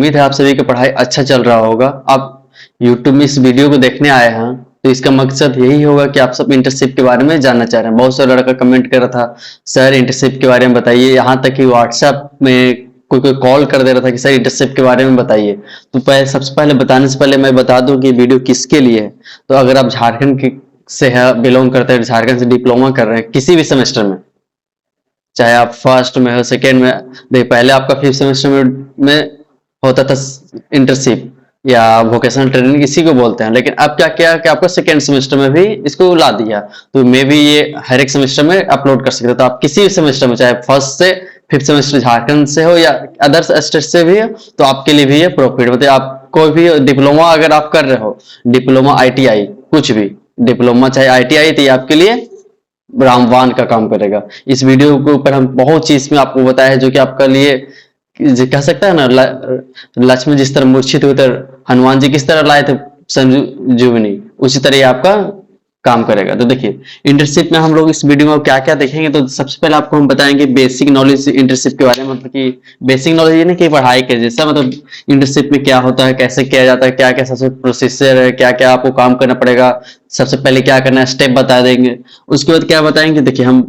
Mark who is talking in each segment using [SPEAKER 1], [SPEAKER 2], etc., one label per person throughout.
[SPEAKER 1] उम्मीद है आप सभी की पढ़ाई अच्छा चल रहा होगा। आप YouTube में इस वीडियो को देखने आए हैं तो इसका मकसद यही होगा कि आप सब इंटर्नशिप के बारे में जानना चाह रहे हैं। बहुत सारा लड़का कमेंट कर रहा था, सर इंटर्नशिप के बारे में बताइए, यहाँ तक कि व्हाट्सएप में कोई कोई कॉल कर दे रहा था कि सर इंटर्नशिप के बारे में बताइए। तो सबसे पहले बताने से पहले मैं बता दूं कि वीडियो किसके लिए है। तो अगर आप झारखंड से है, बिलोंग करते हैं, झारखंड से डिप्लोमा कर रहे हैं किसी भी सेमेस्टर में, चाहे आप फर्स्ट में हो, सेकेंड में, देखिए पहले आपका 5th सेमेस्टर में होता था इंटर्नशिप या वोकेशनल ट्रेनिंग, इसी को बोलते हैं। लेकिन अब क्या किया कि आपको सेकेंड सेमेस्टर में भी इसको ला दिया, तो मे भी ये हर एक सेमेस्टर में अपलोड कर सकते हो। तो आप किसी भी सेमेस्टर में, चाहे फर्स्ट से 5th सेमेस्टर झारखंड से हो या अदर स्टेट से भी हो, तो आपके लिए भी ये प्रॉफिट। मतलब आप कोई भी डिप्लोमा अगर आप कर रहे हो, डिप्लोमा ITI कुछ भी, डिप्लोमा चाहे ITI, तो ये आपके लिए रामबाण का काम करेगा। इस वीडियो के ऊपर हम बहुत चीज में आपको बताया है जो कि आपका लिए कह सकता है ना, लक्ष्मण जिस तरह मूर्छित हुए, हनुमान जी किस तरह लाए थे संजीवनी, उसी तरह ये आपका काम करेगा। तो देखिए इंटर्नशिप में हम लोग इस वीडियो में क्या क्या देखेंगे। तो सबसे पहले आपको हम बताएंगे बेसिक नॉलेज इंटर्नशिप के बारे में, मतलब कि बेसिक नॉलेज ये नहीं कि पढ़ाई के जैसा, मतलब इंटर्नशिप में क्या होता है, कैसे किया जाता है, क्या क्या सबसे प्रोसीजर है, क्या क्या आपको काम करना पड़ेगा, सबसे पहले क्या करना है स्टेप बता देंगे। उसके बाद क्या बताएंगे, देखिए हम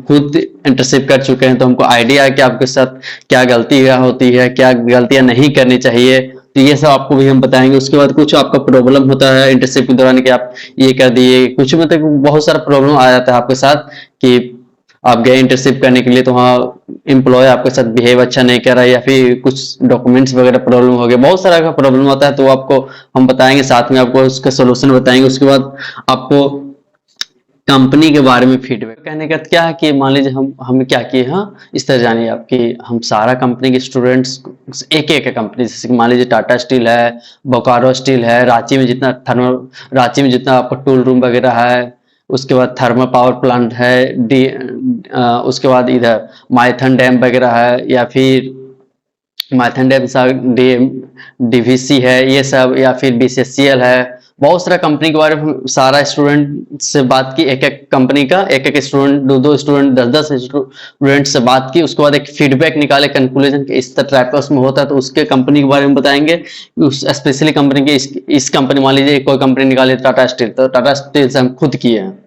[SPEAKER 1] खुद इंटर्नशिप कर चुके हैं तो हमको आइडिया है कि आपके साथ क्या गलतियां होती है, क्या गलतियां नहीं करनी चाहिए, तो ये सब आपको भी हम बताएंगे। उसके बाद कुछ आपका प्रॉब्लम होता है इंटर्नशिप के दौरान कि आप ये कर दिए, कुछ मतलब बहुत सारा प्रॉब्लम आ जाता है आपके साथ कि आप गए इंटर्नशिप करने के लिए तो वहाँ एम्प्लॉय आपके साथ बिहेव अच्छा नहीं कर रहा है, या फिर कुछ डॉक्यूमेंट्स वगैरह प्रॉब्लम हो गया, बहुत सारा का प्रॉब्लम होता है, तो आपको हम बताएंगे, साथ में आपको उसका सोल्यूशन बताएंगे। उसके बाद आपको कंपनी के बारे में फीडबैक कहने का क्या है कि मान लीजिए हम क्या किए, हाँ इस तरह जानिए आपकी, हम सारा कंपनी के स्टूडेंट्स एक एक कंपनी, जैसे कि मान लीजिए टाटा स्टील है, बोकारो स्टील है, रांची में जितना आपका टूल रूम वगैरह है, उसके बाद थर्मल पावर प्लांट है, उसके बाद इधर माइथन डैम वगैरह है, या फिर माइथन डैम DVC है, ये सब, या फिर BCCL है, बहुत सारा कंपनी के बारे में सारा स्टूडेंट से बात की, एक एक कंपनी का एक एक स्टूडेंट, दो स्टूडेंट, 10 स्टूडेंट से बात की। उसके बाद एक फीडबैक निकाले, कंक्लूजन के इस टाइप का उसमें होता है, तो उसके कंपनी के बारे में बताएंगे, उस स्पेशली कंपनी के इस कंपनी, मान लीजिए कोई कंपनी निकाले टाटा स्टील, तो टाटा स्टील से हम खुद किए हैं।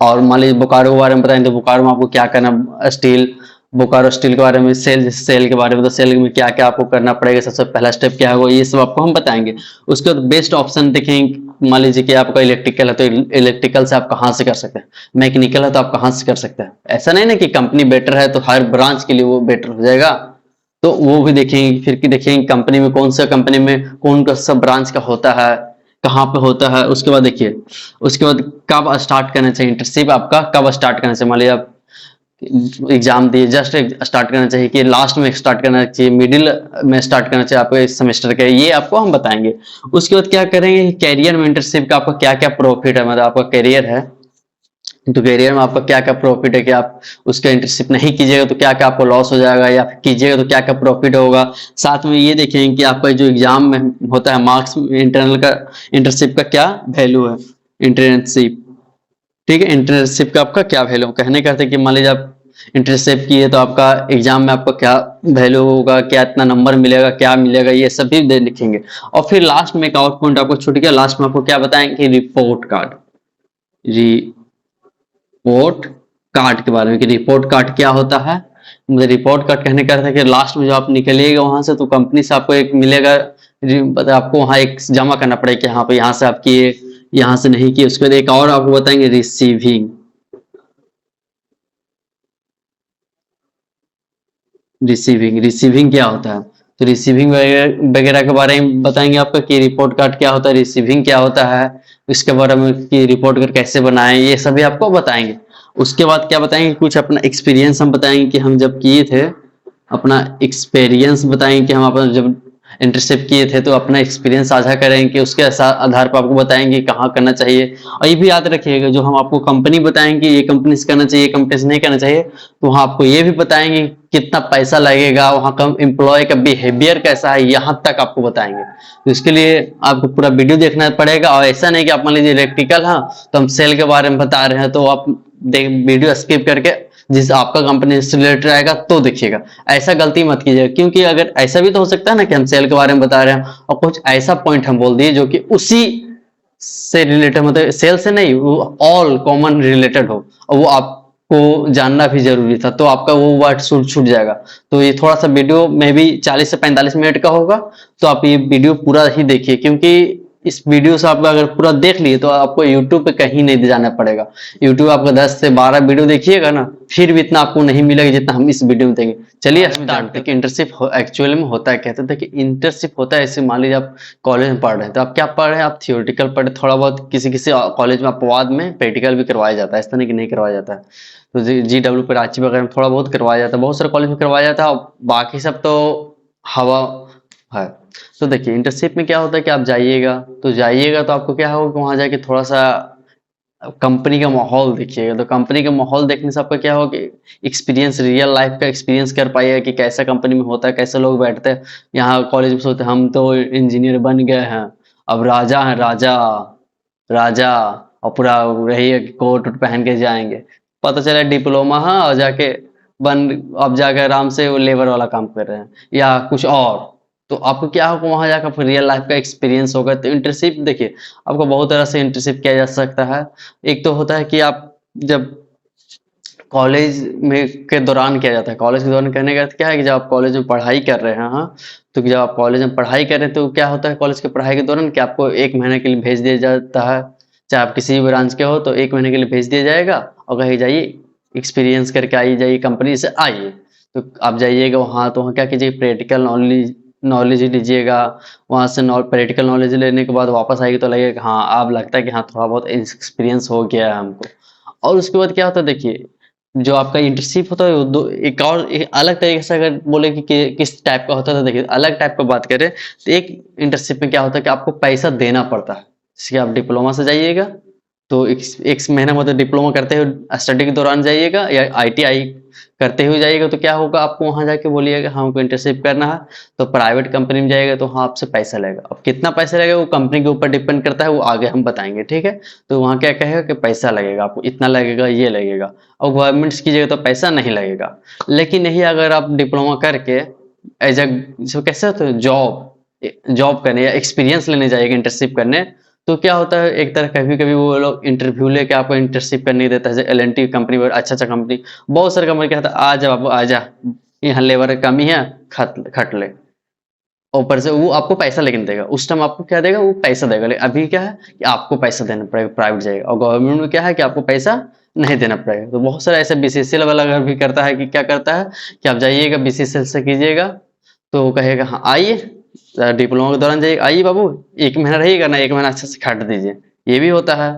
[SPEAKER 1] और मान लीजिए बोकारो के बारे में बताएंगे, तो बोकारो में आपको क्या करना, स्टील, बोकारो स्टील के बारे में, सेल के बारे में, तो सेल में क्या क्या आपको करना पड़ेगा, सबसे पहला स्टेप क्या होगा, ये सब आपको हम बताएंगे। उसके बाद बेस्ट ऑप्शन देखेंगे, मान लीजिए कि आपका इलेक्ट्रिकल है तो इलेक्ट्रिकल से आप कहाँ से कर सकते हैं, मैकेनिकल है तो आप कहाँ से कर सकते हैं। ऐसा नहीं ना कि कंपनी बेटर है तो हर ब्रांच के लिए वो बेटर हो जाएगा, तो वो भी देखेंगे। फिर देखेंगे कंपनी में कौन सा, कंपनी में कौन सा ब्रांच का होता है, कहाँ पे होता है। उसके बाद देखिए, उसके बाद कब स्टार्ट करना चाहिए इंटर्नशिप, आपका कब स्टार्ट करना चाहिए। मान लीजिए आप एग्जाम दिए, जस्ट स्टार्ट करना चाहिए कि लास्ट में स्टार्ट करना चाहिए, मिडिल में स्टार्ट करना चाहिए आपको इस सेमेस्टर के, ये आपको हम बताएंगे। उसके बाद क्या करेंगे, कैरियर में इंटर्नशिप का आपका क्या क्या प्रॉफिट है, मतलब आपका कैरियर है तो कैरियर में आपका क्या क्या प्रॉफिट है, कि आप उसका इंटर्नशिप नहीं कीजिएगा तो क्या क्या आपको लॉस हो जाएगा, या कीजिएगा तो क्या क्या प्रॉफिट होगा। साथ में ये देखेंगे कि आपका जो एग्जाम में होता है मार्क्स, इंटरनल का इंटर्नशिप का क्या वैल्यू है, इंटर्नशिप, ठीक है, इंटर्नशिप का आपका क्या वैल्यू, कहने का अर्थ है कि मान लीजिए आप इंटर्नशिप किए तो आपका एग्जाम में आपका क्या वैल्यू होगा, क्या इतना नंबर मिलेगा, क्या मिलेगा, ये सब भी लिखेंगे। और फिर लास्ट में एक आउट पॉइंट आपको छूट गया, लास्ट में आपको क्या बताएंगे, रिपोर्ट कार्ड, रिपोर्ट कार्ड के बारे में, कि रिपोर्ट कार्ड क्या होता है। मुझे रिपोर्ट कार्ड कहने का अर्थ है कि लास्ट में जो आप निकलिएगा वहां से, तो कंपनी से आपको एक मिलेगा, आपको वहां एक जमा करना पड़ेगा कि हाँ पे यहाँ से आप किए, यहाँ से नहीं किए। उसके बाद एक और आपको बताएंगे रिसीविंग, रिसीविंग क्या होता है, तो रिसीविंग वगैरह के बारे में बताएंगे आपका, कि रिपोर्ट कार्ड क्या होता है, रिसीविंग क्या होता है, इसके बारे में कि रिपोर्ट कार्ड कैसे बनाएं, ये सभी आपको बताएंगे। उसके बाद क्या बताएंगे, कुछ अपना एक्सपीरियंस हम बताएंगे कि हम जब किए थे, अपना एक्सपीरियंस बताएंगे कि हम अपना जब इंटर्नशिप किए थे तो अपना एक्सपीरियंस साझा करेंगे, कि उसके आधार पर आपको बताएंगे कहाँ करना चाहिए। और ये भी याद रखिएगा, जो हम आपको कंपनी बताएंगे ये कंपनी से करना चाहिए, ये कंपनी से नहीं करना चाहिए, तो वहाँ आपको ये भी बताएंगे कितना पैसा लगेगा, वहाँ का एम्प्लॉय का बिहेवियर कैसा है, यहाँ तक आपको बताएंगे। तो इसके लिए आपको पूरा वीडियो देखना पड़ेगा। और ऐसा नहीं कि आप मान लीजिए इलेक्ट्रिकल, हाँ तो हम सेल के बारे में बता रहे हैं तो आप वीडियो स्किप करके जिस आपका कंपनी से रिलेटेड आएगा तो देखिएगा। ऐसा गलती मत कीजिएगा, क्योंकि अगर ऐसा भी तो हो सकता है ना कि हम सेल के बारे में बता रहे हैं और कुछ ऐसा पॉइंट हम बोल दिए जो कि उसी से रिलेटेड, मतलब सेल से नहीं, वो ऑल कॉमन रिलेटेड हो और वो आपको जानना भी जरूरी था, तो आपका वो वर्ड छूट छूट जाएगा। तो ये थोड़ा सा वीडियो में भी 40 से 45 मिनट का होगा, तो आप ये वीडियो पूरा ही देखिए, क्योंकि इस वीडियो से आप अगर पूरा देख लिए तो आपको यूट्यूब पे कहीं नहीं जाना पड़ेगा। यूट्यूब आपका 10 से 12 वीडियो देखिएगा ना, फिर भी इतना आपको नहीं मिलेगा जितना हम इस वीडियो में देंगे। चलिए स्टार्ट देखिए। इंटर्नशिप एक्चुअली में होता है, कहते हैं कि इंटर्नशिप होता है ऐसे, मान लीजिए आप कॉलेज में पढ़ रहे हैं, तो आप क्या पढ़ रहे हैं, आप थियोरिटिकल पढ़ रहे हैं, थोड़ा बहुत किसी किसी कॉलेज में अपवाद में प्रैक्टिकल भी करवाया जाता है, ऐसा नहीं कि नहीं करवाया जाता है। तो GW पे रांची वगैरह में थोड़ा बहुत करवाया जाता है, बहुत सारे कॉलेज में करवाया जाता है, और बाकी सब तो हवा है। तो देखिए इंटर्नशिप में क्या होता है कि आप जाइएगा तो आपको क्या होगा कि वहां जाके थोड़ा सा कंपनी का माहौल देखिएगा। तो कंपनी का माहौल देखने से आपका क्या होगा कि एक्सपीरियंस, रियल लाइफ का एक्सपीरियंस कर पाइएगा कि कैसा कंपनी में होता है, कैसे लोग बैठते हैं। यहाँ कॉलेज में सोचते हैं हम तो इंजीनियर बन गए हैं, अब राजा हैं, राजा राजा, और पूरा रही कोट वोट पहन के जाएंगे। पता चला डिप्लोमा है और जाके बन अब जाके आराम से वो लेबर वाला काम कर रहे हैं या कुछ और। तो आपको क्या होगा, वहां जाकर फिर रियल लाइफ का एक्सपीरियंस होगा। तो इंटर्नशिप देखिए, आपको बहुत तरह से इंटर्नशिप किया जा सकता है। एक तो होता है कि आप जब कॉलेज में के दौरान किया जाता है, कॉलेज के दौरान कहने का अर्थ क्या है कि जब आप कॉलेज में पढ़ाई कर रहे हैं, हाँ, तो जब आप कॉलेज में पढ़ाई कर रहे हैं तो क्या होता है कॉलेज की पढ़ाई के दौरान कि आपको 1 महीने के लिए भेज दिया जाता है। चाहे आप किसी भी ब्रांच के हो तो 1 महीने के लिए भेज दिया जाएगा और कहीं जाइए एक्सपीरियंस करके आइए, जाइए कंपनी से आइए। तो आप जाइएगा वहाँ, तो वहाँ क्या कीजिए, प्रैक्टिकल नॉलेज नॉलेज ही लीजिएगा। वहाँ से प्रैक्टिकल नॉलेज लेने के बाद वापस आएगी तो लगेगा हाँ, आप लगता है कि हाँ थोड़ा बहुत एक्सपीरियंस हो गया है हमको। और उसके बाद क्या होता है देखिए, जो आपका इंटर्नशिप होता है वो दो एक अलग तरीके से अगर बोले कि किस टाइप का होता है, तो देखिए अलग टाइप का बात करें तो एक इंटर्नशिप में क्या होता है कि आपको पैसा देना पड़ता है। जैसे आप डिप्लोमा से जाइएगा तो एक महीना मतलब डिप्लोमा करते हुए स्टडी के दौरान जाइएगा या ITI करते हुए जाइएगा, तो क्या होगा, आपको वहां जाके बोलिएगा हाँ, हमको इंटर्नशिप करना है, तो प्राइवेट कंपनी में जाएगा तो हाँ आपसे पैसा लेगा। अब कितना पैसा लगेगा वो कंपनी के ऊपर डिपेंड करता है, वो आगे हम बताएंगे, ठीक है। तो वहाँ क्या कहेगा कि पैसा लगेगा, आपको इतना लगेगा, ये लगेगा। और गवर्नमेंट की जगह तो पैसा नहीं लगेगा। लेकिन यही अगर आप डिप्लोमा करके एज कैसे होता है जॉब जॉब करने या एक्सपीरियंस लेने जाएगा इंटर्नशिप करने, तो क्या होता है एक तरह कभी कभी वो लोग इंटरव्यू लेके आपको इंटर्नशिप करने नहीं देता है। जैसे LNT कंपनी, अच्छा अच्छा कंपनी, बहुत सारे कंपनी कहता है आ जा बाबू आ जा, यहाँ लेबर की कमी है, खट खट ले। ऊपर से वो आपको पैसा लेकिन देगा, उस टाइम आपको क्या देगा, वो पैसा देगा। लेकिन अभी क्या है कि आपको पैसा देना पड़ेगा प्राइवेट जाएगा, और गवर्नमेंट में क्या है कि आपको पैसा नहीं देना पड़ेगा। तो बहुत सारे ऐसे BCCL वाला अगर भी करता है कि क्या करता है कि आप जाइएगा BCCL से कीजिएगा, तो वो कहेगा हाँ आइए, डिप्लोमा के दौरान जाइए, आइए बाबू 1 महीना रहिएगा ना, 1 महीना अच्छे से खट दीजिए। ये भी होता है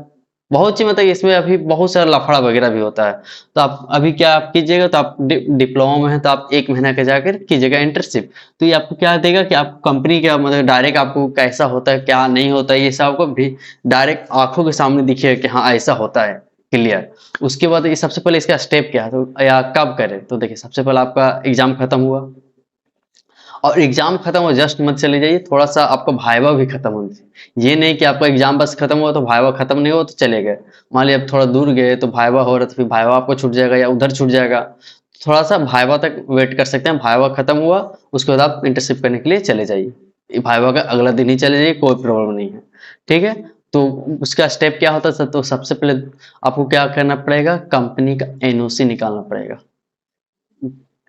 [SPEAKER 1] बहुत सी, मतलब इसमें अभी बहुत सारा लफड़ा वगैरह भी होता है। तो आप अभी क्या आप कीजिएगा, तो आप डिप्लोमा में है तो आप 1 महीना का जाकर कीजिएगा इंटर्नशिप। तो ये आपको क्या देगा कि आप कंपनी का मतलब डायरेक्ट आपको कैसा होता है क्या नहीं होता है, ये सब आपको भी डायरेक्ट आंखों के सामने दिखेगा कि हाँ ऐसा होता है, क्लियर। उसके बाद ये सबसे पहले इसका स्टेप क्या है, तो या कब करें, तो देखिए सबसे पहले आपका एग्जाम खत्म हुआ, और एग्जाम खत्म हो जस्ट मत चले जाइए, थोड़ा सा आपका भाइवा भी खत्म होना चाहिए। ये नहीं कि आपका एग्जाम बस खत्म हुआ तो भाइवा खत्म नहीं हो तो चले गए। मान लिया आप थोड़ा दूर गए तो भाइवा हो रहा, तो फिर भाइवा आपको छूट जाएगा या उधर छूट जाएगा। थोड़ा सा भाइवा तक वेट कर सकते हैं, भाइवा खत्म हुआ उसके बाद आप इंटर्नशिप करने के लिए चले जाइए। भाइवा का अगला दिन ही चले जाइए, कोई प्रॉब्लम नहीं है, ठीक है। तो उसका स्टेप क्या होता है, तो सबसे पहले आपको क्या करना पड़ेगा, कंपनी का NOC निकालना पड़ेगा।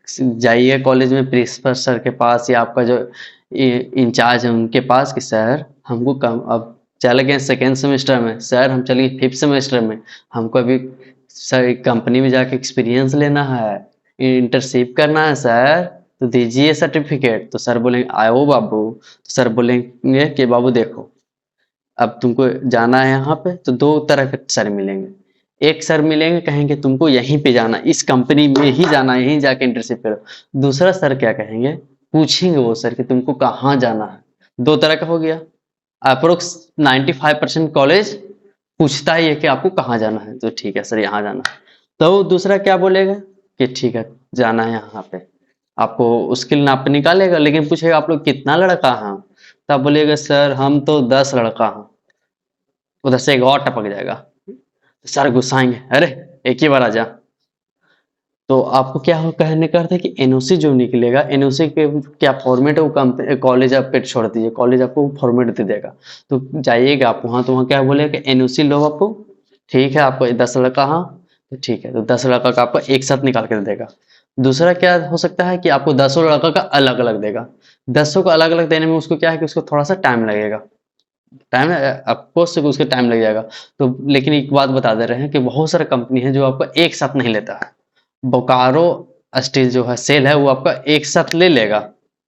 [SPEAKER 1] जाइए कॉलेज में प्रिंसिपल सर के पास या आपका जो इंचार्ज है उनके पास कि सर हमको कम अब चले गए सेकेंड सेमेस्टर में, सर हम चलिए 5th सेमेस्टर में, हमको अभी सर कंपनी में जाके एक्सपीरियंस लेना है, इंटर्नशिप करना है सर, तो दीजिए सर्टिफिकेट। तो सर बोलेंगे आओ बाबू, तो सर बोलेंगे कि बाबू देखो अब तुमको जाना है यहाँ पे, तो दो तरह के सर मिलेंगे। एक सर मिलेंगे कहेंगे तुमको यहीं पे जाना, इस कंपनी में ही जाना, यहीं जाके इंटर्नशिप करो। दूसरा सर क्या कहेंगे, पूछेंगे वो सर कि तुमको कहाँ जाना है। दो तरह का हो गया। अप्रोक्स 95% कॉलेज पूछता ही है कि आपको कहाँ जाना है, तो ठीक है सर यहाँ जाना है। तो दूसरा क्या बोलेगा कि ठीक है जाना है यहाँ पे, आपको उसके लिए नाप निकालेगा, लेकिन पूछेगा आप लोग कितना लड़का हैं, तब बोलेगा सर हम तो 10 लड़का हैं। उधर से एक और टपक जाएगा, तो सर गुस्साएंगे, अरे एक ही बार आजा, तो आपको क्या हो कहने का अर्थ है कि एनओसी जो निकलेगा, एनओसी के क्या फॉर्मेट है, वो कॉलेज आप पे छोड़ दीजिए, कॉलेज आपको फॉर्मेट दे देगा। तो जाइएगा आप वहाँ, तो वहाँ क्या बोलेगा कि एनओसी लो आपको, ठीक है, आपको 10 लड़का, हाँ तो ठीक है, तो 10 लड़का का आपको एक साथ निकाल कर देगा। दूसरा क्या हो सकता है कि आपको 10 लड़का का अलग अलग देगा। 10 को अलग अलग देने में उसको क्या है कि उसको थोड़ा सा टाइम लगेगा, टाइम अफकोर्स उसके टाइम लग जाएगा। तो लेकिन एक बात बता दे रहे हैं कि बहुत सारा कंपनी है जो आपका एक साथ नहीं लेता है। बोकारो स्टील जो है सेल है, वो आपका एक साथ ले लेगा।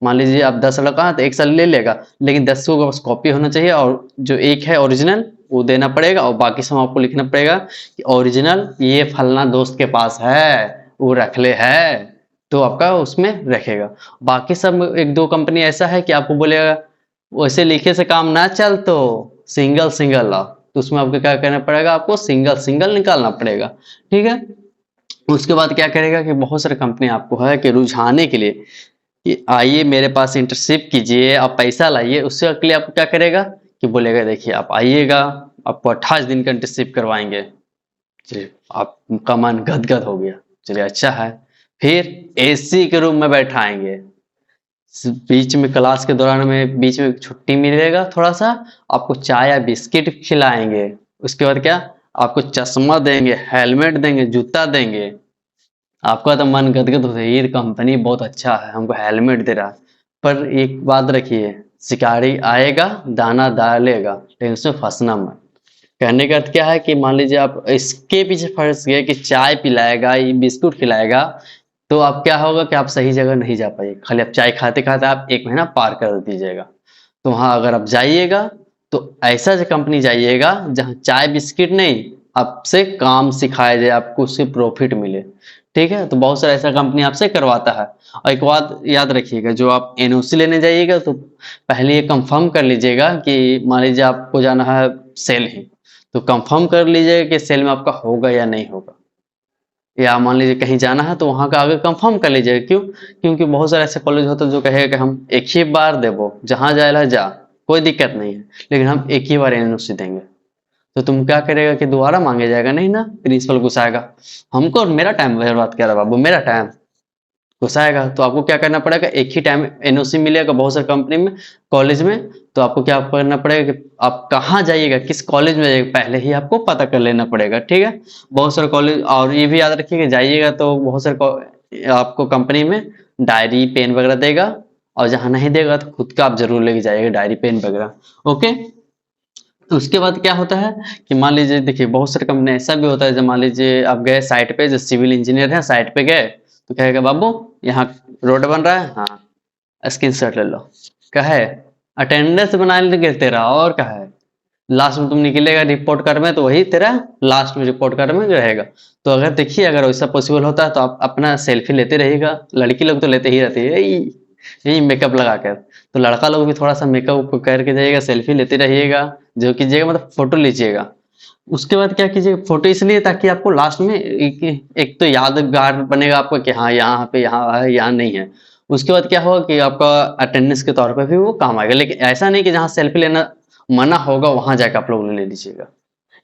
[SPEAKER 1] मान लीजिए आप 10 लगा तो एक साथ ले लेगा, लेकिन 10 को बस कॉपी होना चाहिए, और जो एक है ओरिजिनल वो देना पड़ेगा, और बाकी सब आपको लिखना पड़ेगा कि ओरिजिनल ये फलना दोस्त के पास है, वो रख ले है, तो आपका उसमें रखेगा। बाकी सब एक दो कंपनी ऐसा है कि आपको बोलेगा वैसे लिखे से काम ना चल, तो सिंगल सिंगल लाओ, तो उसमें आपको क्या करना पड़ेगा, आपको सिंगल सिंगल निकालना पड़ेगा। ठीक है। उसके बाद क्या करेगा कि बहुत सारे कंपनी आपको है कि रुझाने के लिए कि आइए मेरे पास इंटर्नशिप कीजिए, आप पैसा लाइए, उससे के लिए आपको क्या करेगा कि बोलेगा देखिए आप आइएगा, आपको 28 दिन का इंटर्नशिप करवाएंगे। चलिए आपका मन गदगद हो गया, चलिए अच्छा है। फिर एसी के रूम में बैठाएंगे, बीच में क्लास के दौरान में बीच में छुट्टी मिलेगा थोड़ा सा, आपको चाय या बिस्किट खिलाएंगे। उसके बाद क्या, आपको चश्मा देंगे, हेलमेट देंगे, जूता देंगे। आपका तो मन गदगद हो, ये कंपनी बहुत अच्छा है, हमको हेलमेट दे रहा है। पर एक बात रखिए, शिकारी आएगा दाना डालेगा, लेकिन उसमें फंसना मत। कहने का अर्थ क्या है कि मान लीजिए आप इसके पीछे फंस गए कि चाय पिलाएगा, ये बिस्कुट खिलाएगा, तो आप क्या होगा कि आप सही जगह नहीं जा पाएंगे, खाली आप चाय खाते खाते आप 1 महीना पार कर दीजिएगा। तो वहां अगर आप जाइएगा तो ऐसा जो कंपनी जाइएगा जहां चाय बिस्किट नहीं, आपसे काम सिखाया जाए, आपको उससे प्रॉफिट मिले। ठीक है, तो बहुत सारा ऐसा कंपनी आपसे करवाता है। और एक बात याद रखिएगा, जो आप एनओसी लेने जाइएगा तो पहले ये कंफर्म कर लीजिएगा कि मान लीजिए आपको जाना है सेल ही, तो कंफर्म कर लीजिएगा कि सेल में आपका होगा या नहीं होगा। या मान लीजिए कहीं जाना है तो वहां का आगे कंफर्म कर लीजिएगा, क्यों, क्योंकि बहुत सारे ऐसे कॉलेज होते हैं जो कहेगा कि हम एक ही बार देवो, जहां जाए जा, कोई दिक्कत नहीं है, लेकिन हम एक ही बार एनओसी देंगे। तो तुम क्या करेगा कि दोबारा मांगे जाएगा नहीं ना, प्रिंसिपल गुस्साएगा, हमको मेरा टाइम बर्बाद कर रहा बाबू, मेरा टाइम घुसाएगा। तो आपको क्या करना पड़ेगा, एक ही टाइम एनओसी मिलेगा बहुत सारे कंपनी में, कॉलेज में। तो आपको क्या करना पड़ेगा कि आप कहाँ जाइएगा, किस कॉलेज में जाइएगा, पहले ही आपको पता कर लेना पड़ेगा। ठीक है। बहुत सारे कॉलेज, और ये भी याद रखिएगा जाइएगा तो बहुत सारे आपको कंपनी में डायरी पेन वगैरह देगा, और जहाँ नहीं देगा तो खुद का आप जरूर लेके जाइएगा डायरी पेन वगैरह। ओके। तो उसके बाद क्या होता है कि मान लीजिए देखिए बहुत सारे कंपनी ऐसा भी होता है, जब मान लीजिए आप गए साइट पे, जो सिविल इंजीनियर है साइट पे गए, तो कहेगा बाबू यहाँ रोड बन रहा है, हाँ स्क्रीन शॉट ले लो, कहे अटेंडेंस बना लेंगे तेरा, और कहे लास्ट में तुम निकलेगा रिपोर्ट कर में, तो वही तेरा लास्ट में रिपोर्ट कर में रहेगा। तो अगर देखिए अगर वैसा पॉसिबल होता है तो आप अपना सेल्फी लेते रहिएगा, लड़की लोग तो लेते ही रहती है यही मेकअप लगा कर, तो लड़का लोग भी थोड़ा सा मेकअप करके जाइएगा, सेल्फी लेते रहिएगा, जो कीजिएगा मतलब फोटो लीजिएगा। उसके बाद क्या कीजिएगा, फोटो इसलिए ताकि आपको लास्ट में एक तो यादगार बनेगा आपका कि हाँ यहाँ पे यहाँ है यहाँ नहीं है। उसके बाद क्या होगा कि आपका अटेंडेंस के तौर पे भी वो काम आएगा, लेकिन ऐसा नहीं कि जहाँ सेल्फी लेना मना होगा वहां जाकर आप लोग ले लीजिएगा,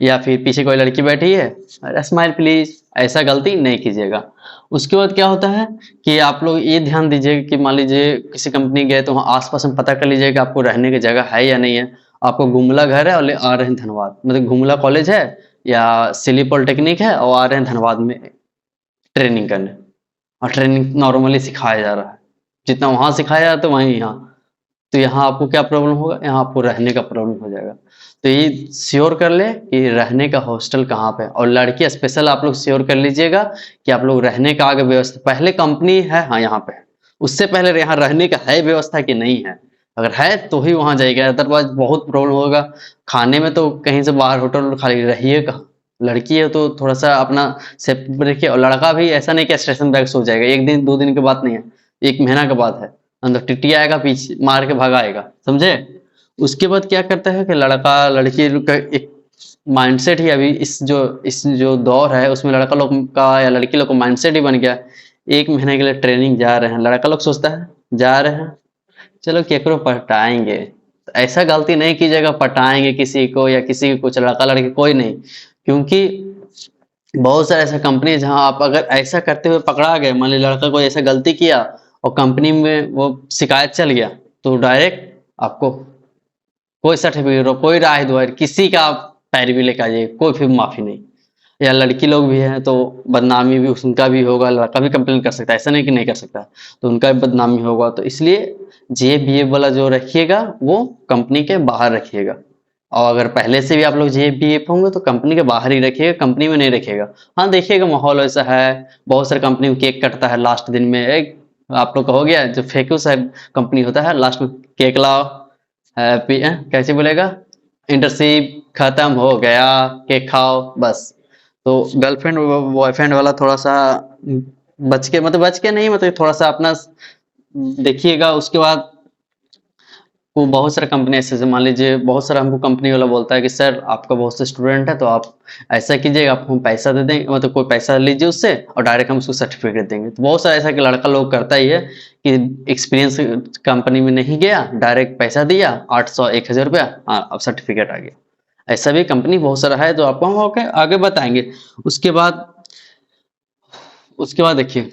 [SPEAKER 1] या फिर पीछे कोई लड़की बैठी है अरे स्माइल प्लीज, ऐसा गलती नहीं कीजिएगा। उसके बाद क्या होता है कि आप लोग ये ध्यान दीजिए कि मान लीजिए किसी कंपनी गए तो वहाँ आसपास में पता कर लीजिए कि आपको रहने की जगह है या नहीं है। आपको गुमला घर है और आ रहे हैं धनबाद, मतलब गुमला कॉलेज है या सिली पॉलिटेक्निक है, और आ रहे हैं धनबाद में ट्रेनिंग करने, और ट्रेनिंग नॉर्मली सिखाया जा रहा है, जितना वहां सिखाया जाता है वहीं यहाँ। तो यहाँ आपको क्या प्रॉब्लम होगा, यहाँ आपको रहने का प्रॉब्लम हो जाएगा। तो ये श्योर कर ले कि रहने का हॉस्टल कहाँ पे है, और लड़की स्पेशल आप लोग श्योर कर लीजिएगा कि आप लोग रहने का आगे व्यवस्था, पहले कंपनी है हाँ यहाँ पे है, उससे पहले यहाँ रहने का है व्यवस्था कि नहीं है, अगर है तो ही वहां जाएगा, अदरवाइज बहुत प्रॉब्लम होगा। खाने में तो कहीं से बाहर होटल खाली रहिए कहाँ, लड़की है तो थोड़ा सा अपना सेफ रखिए, और लड़का भी ऐसा नहीं कि स्टेशन बैग सो जाएगा, एक दिन 2 दिन की बात नहीं है, 1 महीना का बात है, अंदर टिट्टी आएगा पीछे मार के भगाएगा, समझे। उसके बाद क्या करता है कि लड़का लड़की का एक माइंडसेट ही अभी इस जो दौर है उसमें लड़का लोग का या लड़की लोग का माइंडसेट ही बन गया है। 1 महीने के लिए ट्रेनिंग जा रहे हैं, लड़का लोग सोचता है जा रहे हैं चलो केकरो पटाएंगे, तो ऐसा गलती नहीं कीजिएगा पटाएंगे किसी को या किसी को कुछ, लड़का लड़की कोई नहीं, क्योंकि बहुत सारे ऐसा कंपनी है जहाँ आप अगर ऐसा करते हुए पकड़ा गए, मान लीजिए लड़का कोई ऐसा गलती किया और कंपनी में वो शिकायत चल गया, तो डायरेक्ट आपको कोई सर्टिफिकेट हो, कोई राह दुआर, किसी का आप पैरवी लेके आ जाइए, कोई फिर माफी नहीं। या लड़की लोग भी हैं तो बदनामी भी उनका भी होगा, लड़का भी कंप्लेन कर सकता है, ऐसा नहीं कि नहीं कर सकता, तो उनका भी बदनामी होगा। तो इसलिए जेबीए वाला जो रखिएगा वो कंपनी के बाहर रखिएगा। और अगर पहले से भी आप लोग जेबीए होंगे तो कंपनी के बाहर ही रखिएगा, कंपनी में नहीं रखिएगा। हाँ देखिएगा माहौल ऐसा है, बहुत सारे कंपनी में केक कटता है लास्ट दिन में, एक आप लोग कहोगे जो फेक्यूस है कंपनी होता है, लास्ट में केक लाओ, हैप्पी कैसे बोलेगा, इंटर्नशिप खत्म हो गया, केक खाओ बस। तो गर्लफ्रेंड बॉयफ्रेंड वाला थोड़ा सा बच के, मतलब बच के नहीं, मतलब थोड़ा सा अपना देखिएगा। उसके बाद वो बहुत सारा कंपनी ऐसे से, मान लीजिए बहुत सारा हमको कंपनी वाला बोलता है कि सर आपका बहुत से स्टूडेंट है तो आप ऐसा कीजिएगा, आपको हम पैसा दे देंगे, मतलब कोई पैसा लीजिए उससे और डायरेक्ट हम उसको सर्टिफिकेट देंगे। तो बहुत सारा ऐसा कि लड़का लोग करता ही है कि एक्सपीरियंस कंपनी में नहीं गया, डायरेक्ट पैसा दिया 800 1000 रुपया, हाँ अब सर्टिफिकेट आ गया। ऐसा भी कंपनी बहुत सारा है, जो आपको हम आगे बताएंगे। उसके बाद उसके बाद देखिए,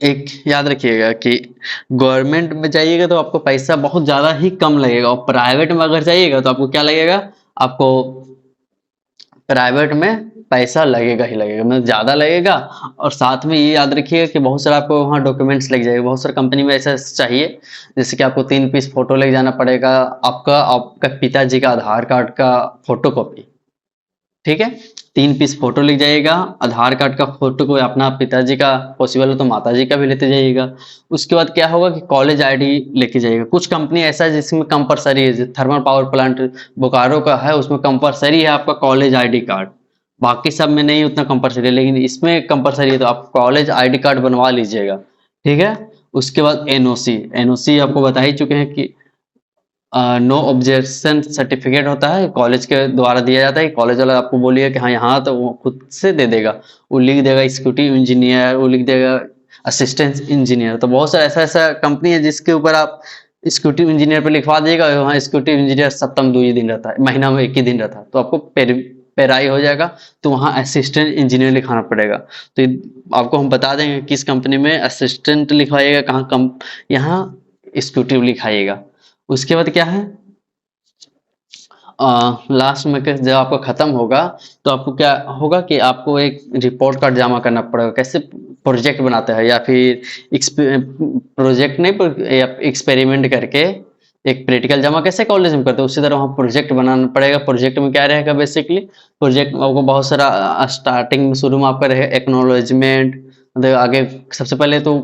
[SPEAKER 1] एक याद रखिएगा कि गवर्नमेंट में जाइएगा तो आपको पैसा बहुत ज्यादा ही कम लगेगा, और प्राइवेट में अगर जाइएगा तो आपको क्या लगेगा, आपको प्राइवेट में पैसा लगेगा ही लगेगा, मतलब ज्यादा लगेगा। और साथ में ये याद रखिएगा कि बहुत सारा आपको वहाँ डॉक्यूमेंट्स लग जाएगा, बहुत सारे कंपनी में ऐसा चाहिए, जैसे कि आपको 3 पीस फोटो लेके जाना पड़ेगा, आपका आपका पिताजी का आधार कार्ड का फोटो कॉपी, ठीक है, 3 पीस फोटो लिख जाइएगा, आधार कार्ड का फोटो को अपना पिताजी का, पॉसिबल हो तो माताजी का भी लेते जाइएगा। उसके बाद क्या होगा कि कॉलेज आईडी लेके जाइएगा। कुछ कंपनी ऐसा है जिसमें कंपलसरी है, थर्मल पावर प्लांट बोकारो का है, उसमें कंपलसरी है आपका कॉलेज आईडी कार्ड, बाकी सब में नहीं उतना कंपलसरी है, लेकिन इसमें कंपलसरी है, तो आप कॉलेज आईडी कार्ड बनवा लीजिएगा, ठीक है। उसके बाद एनओसी, एनओसी आपको बता ही चुके हैं कि नो ऑब्जेक्शन सर्टिफिकेट होता है, कॉलेज के द्वारा दिया जाता है। कॉलेज वाला आपको बोलिए कि हाँ यहाँ, तो वो खुद से दे देगा, वो लिख देगा एग्जीक्यूटिव इंजीनियर, वो लिख देगा असिस्टेंट इंजीनियर। तो बहुत सारा ऐसा ऐसा कंपनी है जिसके ऊपर आप एग्जीक्यूटिव इंजीनियर पे लिखवा देगा, वहाँ एग्जीक्यूटिव इंजीनियर सप्ताह में 2 ही दिन रहता है, महीना में 1 ही दिन रहता है, तो आपको पेराई हो जाएगा, तो वहाँ असिस्टेंट इंजीनियर लिखाना पड़ेगा। तो आपको हम बता देंगे किस कंपनी में असिस्टेंट लिखवाइएगा, कहाँ कम, यहाँ एग्जीक्यूटिव लिखाइएगा। उसके बाद क्या है, लास्ट में जब आपका खत्म होगा तो आपको क्या होगा कि आपको एक रिपोर्ट कार्ड जमा करना पड़ेगा। कैसे, प्रोजेक्ट बनाते हैं या फिर प्रोजेक्ट नहीं पर एक्सपेरिमेंट करके एक प्रैक्टिकल जमा कैसे कॉलेज में करते हैं, उसी तरह वहाँ प्रोजेक्ट बनाना पड़ेगा। प्रोजेक्ट में क्या रहेगा, बेसिकली प्रोजेक्ट में आपको बहुत सारा स्टार्टिंग में शुरू में आपका रहेगा एक्नॉलेजमेंट, मतलब आगे सबसे पहले तो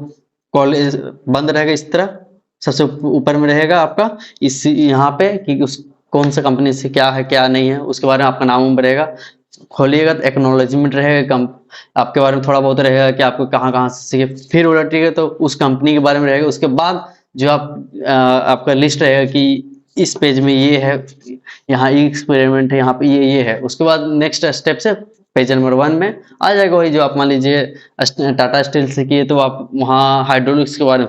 [SPEAKER 1] कॉलेज बंद रहेगा इस तरह, सबसे ऊपर में रहेगा आपका इस यहाँ पे कि उस कौन सा कंपनी से क्या है क्या नहीं है, उसके बारे में आपका नाम वाम रहेगा। खोलिएगा तो एक्नॉलेजमेंट रहेगा, कम आपके बारे में थोड़ा बहुत रहेगा कि आपको कहाँ कहाँ से सीखे, फिर उलटिएगा तो उस कंपनी के बारे में रहेगा। उसके बाद जो आपका लिस्ट रहेगा कि इस पेज में ये है, यहाँ ये एक्सपेरिमेंट है, यहाँ पे ये है। उसके बाद नेक्स्ट स्टेप से पेज नंबर 1 में आ जाएगा वही जो आप मान लीजिए टाटा स्टील से किए, तो आप वहाँ हाइड्रोलिक्स के बारे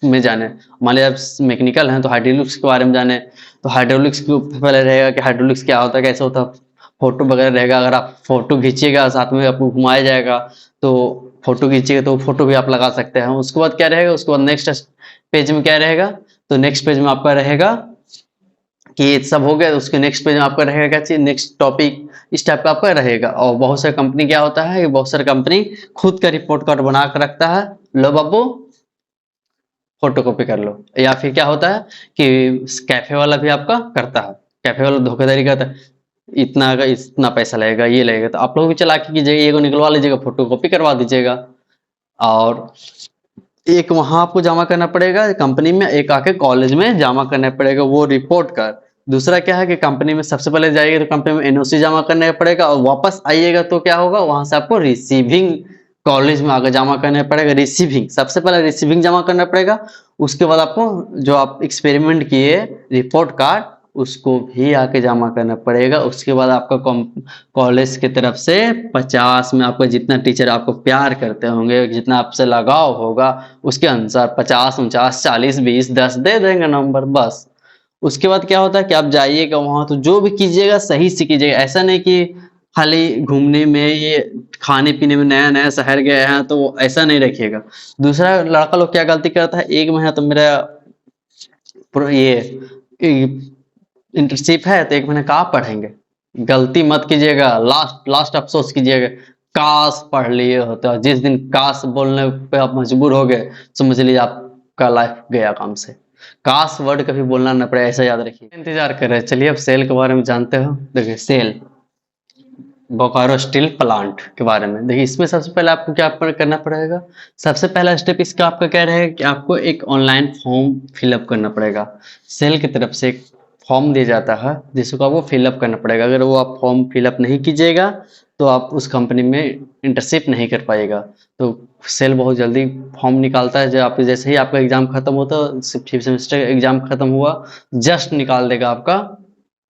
[SPEAKER 1] में जाने, मान लीजिए आप मैकेनिकल हैं तो हाइड्रोलिक्स के बारे में जाने, तो हाइड्रोलिक्स के पहले रहेगा कि हाइड्रोलिक्स क्या होता है, कैसे होता है, फोटो वगैरह रहेगा। अगर आप फोटो खींचिएगा साथ में आपको घुमाया जाएगा, तो फोटो खींचिएगा तो फोटो भी आप लगा सकते हैं। उसके बाद क्या रहेगा, उसके बाद नेक्स्ट पेज में क्या रहेगा, तो नेक्स्ट पेज में आपका रहेगा कि ये सब हो गया, उसके नेक्स्ट पेज में आपका रहेगा क्या चीज, नेक्स्ट टॉपिक, इस टाइप का आपका रहेगा। और बहुत सारे कंपनी क्या होता है कि बहुत सारे कंपनी खुद का रिपोर्ट कार्ड बना कर रखता है, लो बाबू फोटो कॉपी कर लो। या फिर क्या होता है कि कैफे वाला भी आपका करता है, कैफे वाला धोखाधड़ी करता है, इतना का इतना पैसा लगेगा, ये लगेगा, तो आप लोग भी चालाकी कीजिएगा, ये को निकलवा लीजिएगा, फोटो कॉपी करवा दीजिएगा। और एक वहां आपको जमा करना पड़ेगा कंपनी में, एक आके कॉलेज में जमा करना पड़ेगा वो रिपोर्ट कार्ड। दूसरा क्या है कि कंपनी में सबसे पहले जाइएगा तो कंपनी में एनओसी जमा करना पड़ेगा, और वापस आइएगा तो क्या होगा, वहां से आपको रिसीविंग कॉलेज में आगे जमा करना पड़ेगा। रिसीविंग सबसे पहले रिसीविंग जमा करना पड़ेगा, उसके बाद आपको जो आप एक्सपेरिमेंट किए रिपोर्ट कार्ड उसको भी आके जमा करना पड़ेगा। उसके बाद आपका कॉलेज की तरफ से 50 में आपका जितना टीचर आपको प्यार करते होंगे, जितना आपसे लगाव होगा, उसके अनुसार 50 49 40 20 10 दे देंगे नंबर, बस। उसके बाद क्या होता है कि आप जाइएगा वहां तो जो भी कीजिएगा सही से कीजिएगा, ऐसा नहीं कि खाली घूमने में, ये खाने पीने में नया नया शहर गए हैं तो ऐसा नहीं रखिएगा। दूसरा लड़का लोग क्या गलती करता है, 1 महीना तो मेरा ये इंटर्नशिप है तो 1 महीना कहाँ पढ़ेंगे। गलती मत कीजिएगा, लास्ट लास्ट अफसोस कीजिएगा, काश पढ़ लिए होते। और जिस दिन काश बोलने पे आप मजबूर हो गए, समझ लीजिए आपका लाइफ गया काम से। काश वर्ड कभी बोलना न पड़े, ऐसा याद रखिए। इंतजार कर रहे हैं, चलिए अब सेल के बारे में जानते हो। देखिए सेल, बोकारो स्टील प्लांट के बारे में देखिए। इसमें सबसे पहले आपको क्या करना पड़ेगा, सबसे पहला स्टेप इसका आपका क्या रहेगा कि आपको एक ऑनलाइन फॉर्म फिलअप करना पड़ेगा। सेल की तरफ से एक फॉर्म दिया जाता है जिसको आपको फिलअप करना पड़ेगा। अगर वो आप फॉर्म फिलअप नहीं कीजिएगा तो आप उस कंपनी में इंटर्नशिप नहीं कर पाएगा। तो सेल बहुत जल्दी फॉर्म निकालता है, जो आप जैसे ही आपका एग्जाम खत्म होता है, 5th सेमेस्टर एग्जाम खत्म हुआ जस्ट निकाल देगा आपका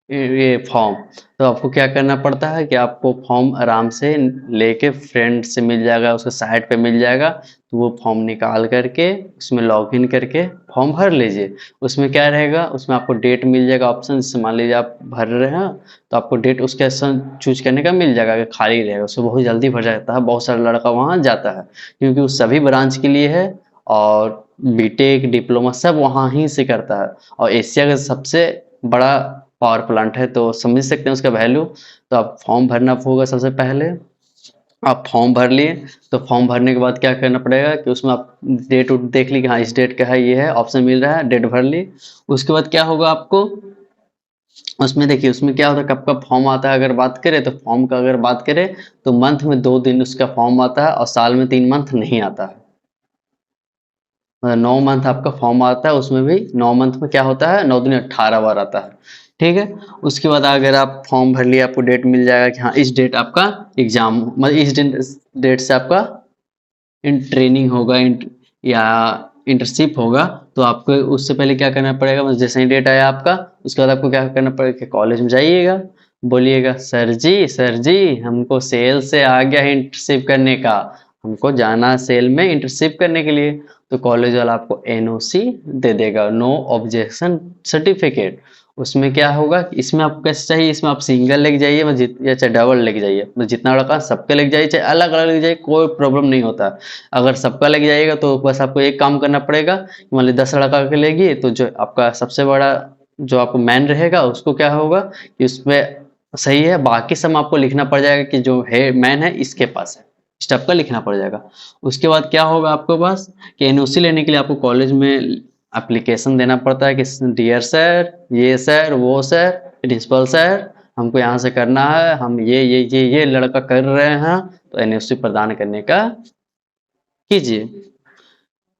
[SPEAKER 1] ये फॉर्म। तो आपको क्या करना पड़ता है कि आपको फॉर्म आराम से लेके, फ्रेंड से मिल जाएगा, उसके साइट पे मिल जाएगा, तो वो फॉर्म निकाल करके उसमें लॉगिन करके फॉर्म भर लीजिए। उसमें क्या रहेगा, उसमें आपको डेट मिल जाएगा ऑप्शन। जैसे मान लीजिए आप भर रहे हैं तो आपको डेट उसके चूज करने का मिल जाएगा, अगर खाली रहेगा उसको बहुत जल्दी भर जाता है। बहुत सारा लड़का वहाँ जाता है क्योंकि वो सभी ब्रांच के लिए है, और बीटेक डिप्लोमा सब वहाँ ही से करता है। और एशिया का सबसे बड़ा पावर प्लांट है, तो समझ सकते हैं उसका वैल्यू। तो आप फॉर्म भरना होगा। सबसे पहले आप फॉर्म भर लिए, तो फॉर्म भरने के बाद क्या करना पड़ेगा कि उसमें आप डेट देख ली कि हाँ इस डेट का है, ये है ऑप्शन मिल रहा है, डेट भर ली। उसके बाद क्या होगा आपको, उसमें देखिए उसमें क्या होता है, कब कब फॉर्म आता है। अगर बात करें तो फॉर्म का अगर बात करें तो मंथ में 2 दिन उसका फॉर्म आता है, और साल में 3 मंथ नहीं आता है। 9 मंथ आपका फॉर्म आता है, उसमें भी 9 मंथ में क्या होता है, 9 दिन 18 बार आता है। ठीक है। उसके बाद अगर आप फॉर्म भर लिया, आपको डेट मिल जाएगा कि हाँ इस डेट आपका एग्जाम, मतलब इस डेट से आपका इन ट्रेनिंग होगा, या इंटर्नशिप होगा। तो आपको उससे पहले क्या करना पड़ेगा, मतलब जैसे ही डेट आया आपका, उसके बाद आपको क्या करना पड़ेगा कि कॉलेज में जाइएगा, बोलिएगा सर जी हमको सेल से आ गया है इंटर्नशिप करने का, हमको जाना सेल में इंटर्नशिप करने के लिए। तो कॉलेज वाला आपको एनओसी दे देगा, नो ऑब्जेक्शन सर्टिफिकेट। उसमें क्या होगा, इसमें आपको कैसे चाहिए, इसमें आप सिंगल लेके जाइए या चाहे डबल लेके जाइए, मतलब जितना लड़का सबके लेके जाइए, चाहे अलग अलग लेके जाइए, कोई प्रॉब्लम नहीं होता। अगर सबका लेके जाइएगा तो बस आपको एक काम करना पड़ेगा, मान लीजिए 10 लड़का के लेगी, तो जो आपका सबसे बड़ा जो आपको मैन रहेगा उसको क्या होगा कि उसमें सही है, बाकी सब आपको लिखना पड़ जाएगा कि जो है मैन है इसके पास है, स्टेप का लिखना पड़ जाएगा। उसके बाद क्या होगा आपके पास कि एनओसी लेने के लिए आपको कॉलेज में एप्लीकेशन देना पड़ता है कि डियर सर, ये सर, वो सर, प्रिंसिपल सर, हमको यहाँ से करना है, हम ये लड़का कर रहे हैं, तो एनओसी प्रदान करने का कीजिए,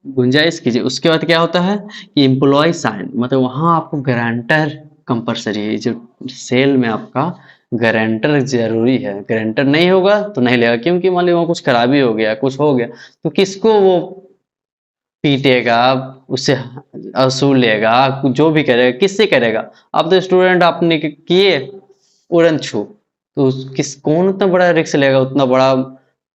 [SPEAKER 1] गुंजाइश कीजिए। उसके बाद क्या होता है कि एम्प्लॉय साइन, मतलब वहाँ आपको गारंटर कंपलसरी है। जो सेल में आपका गारंटर जरूरी है, गारंटर नहीं होगा तो नहीं लेगा, क्योंकि मान लीजिए वहाँ कुछ खराबी हो गया, कुछ हो गया, तो किसको वो पीटेगा, उससे वसूल लेगा, जो भी करेगा किससे करेगा। आप तो स्टूडेंट आपने किए उड़न छू, तो किस कौन उतना बड़ा रिस्क लेगा उतना बड़ा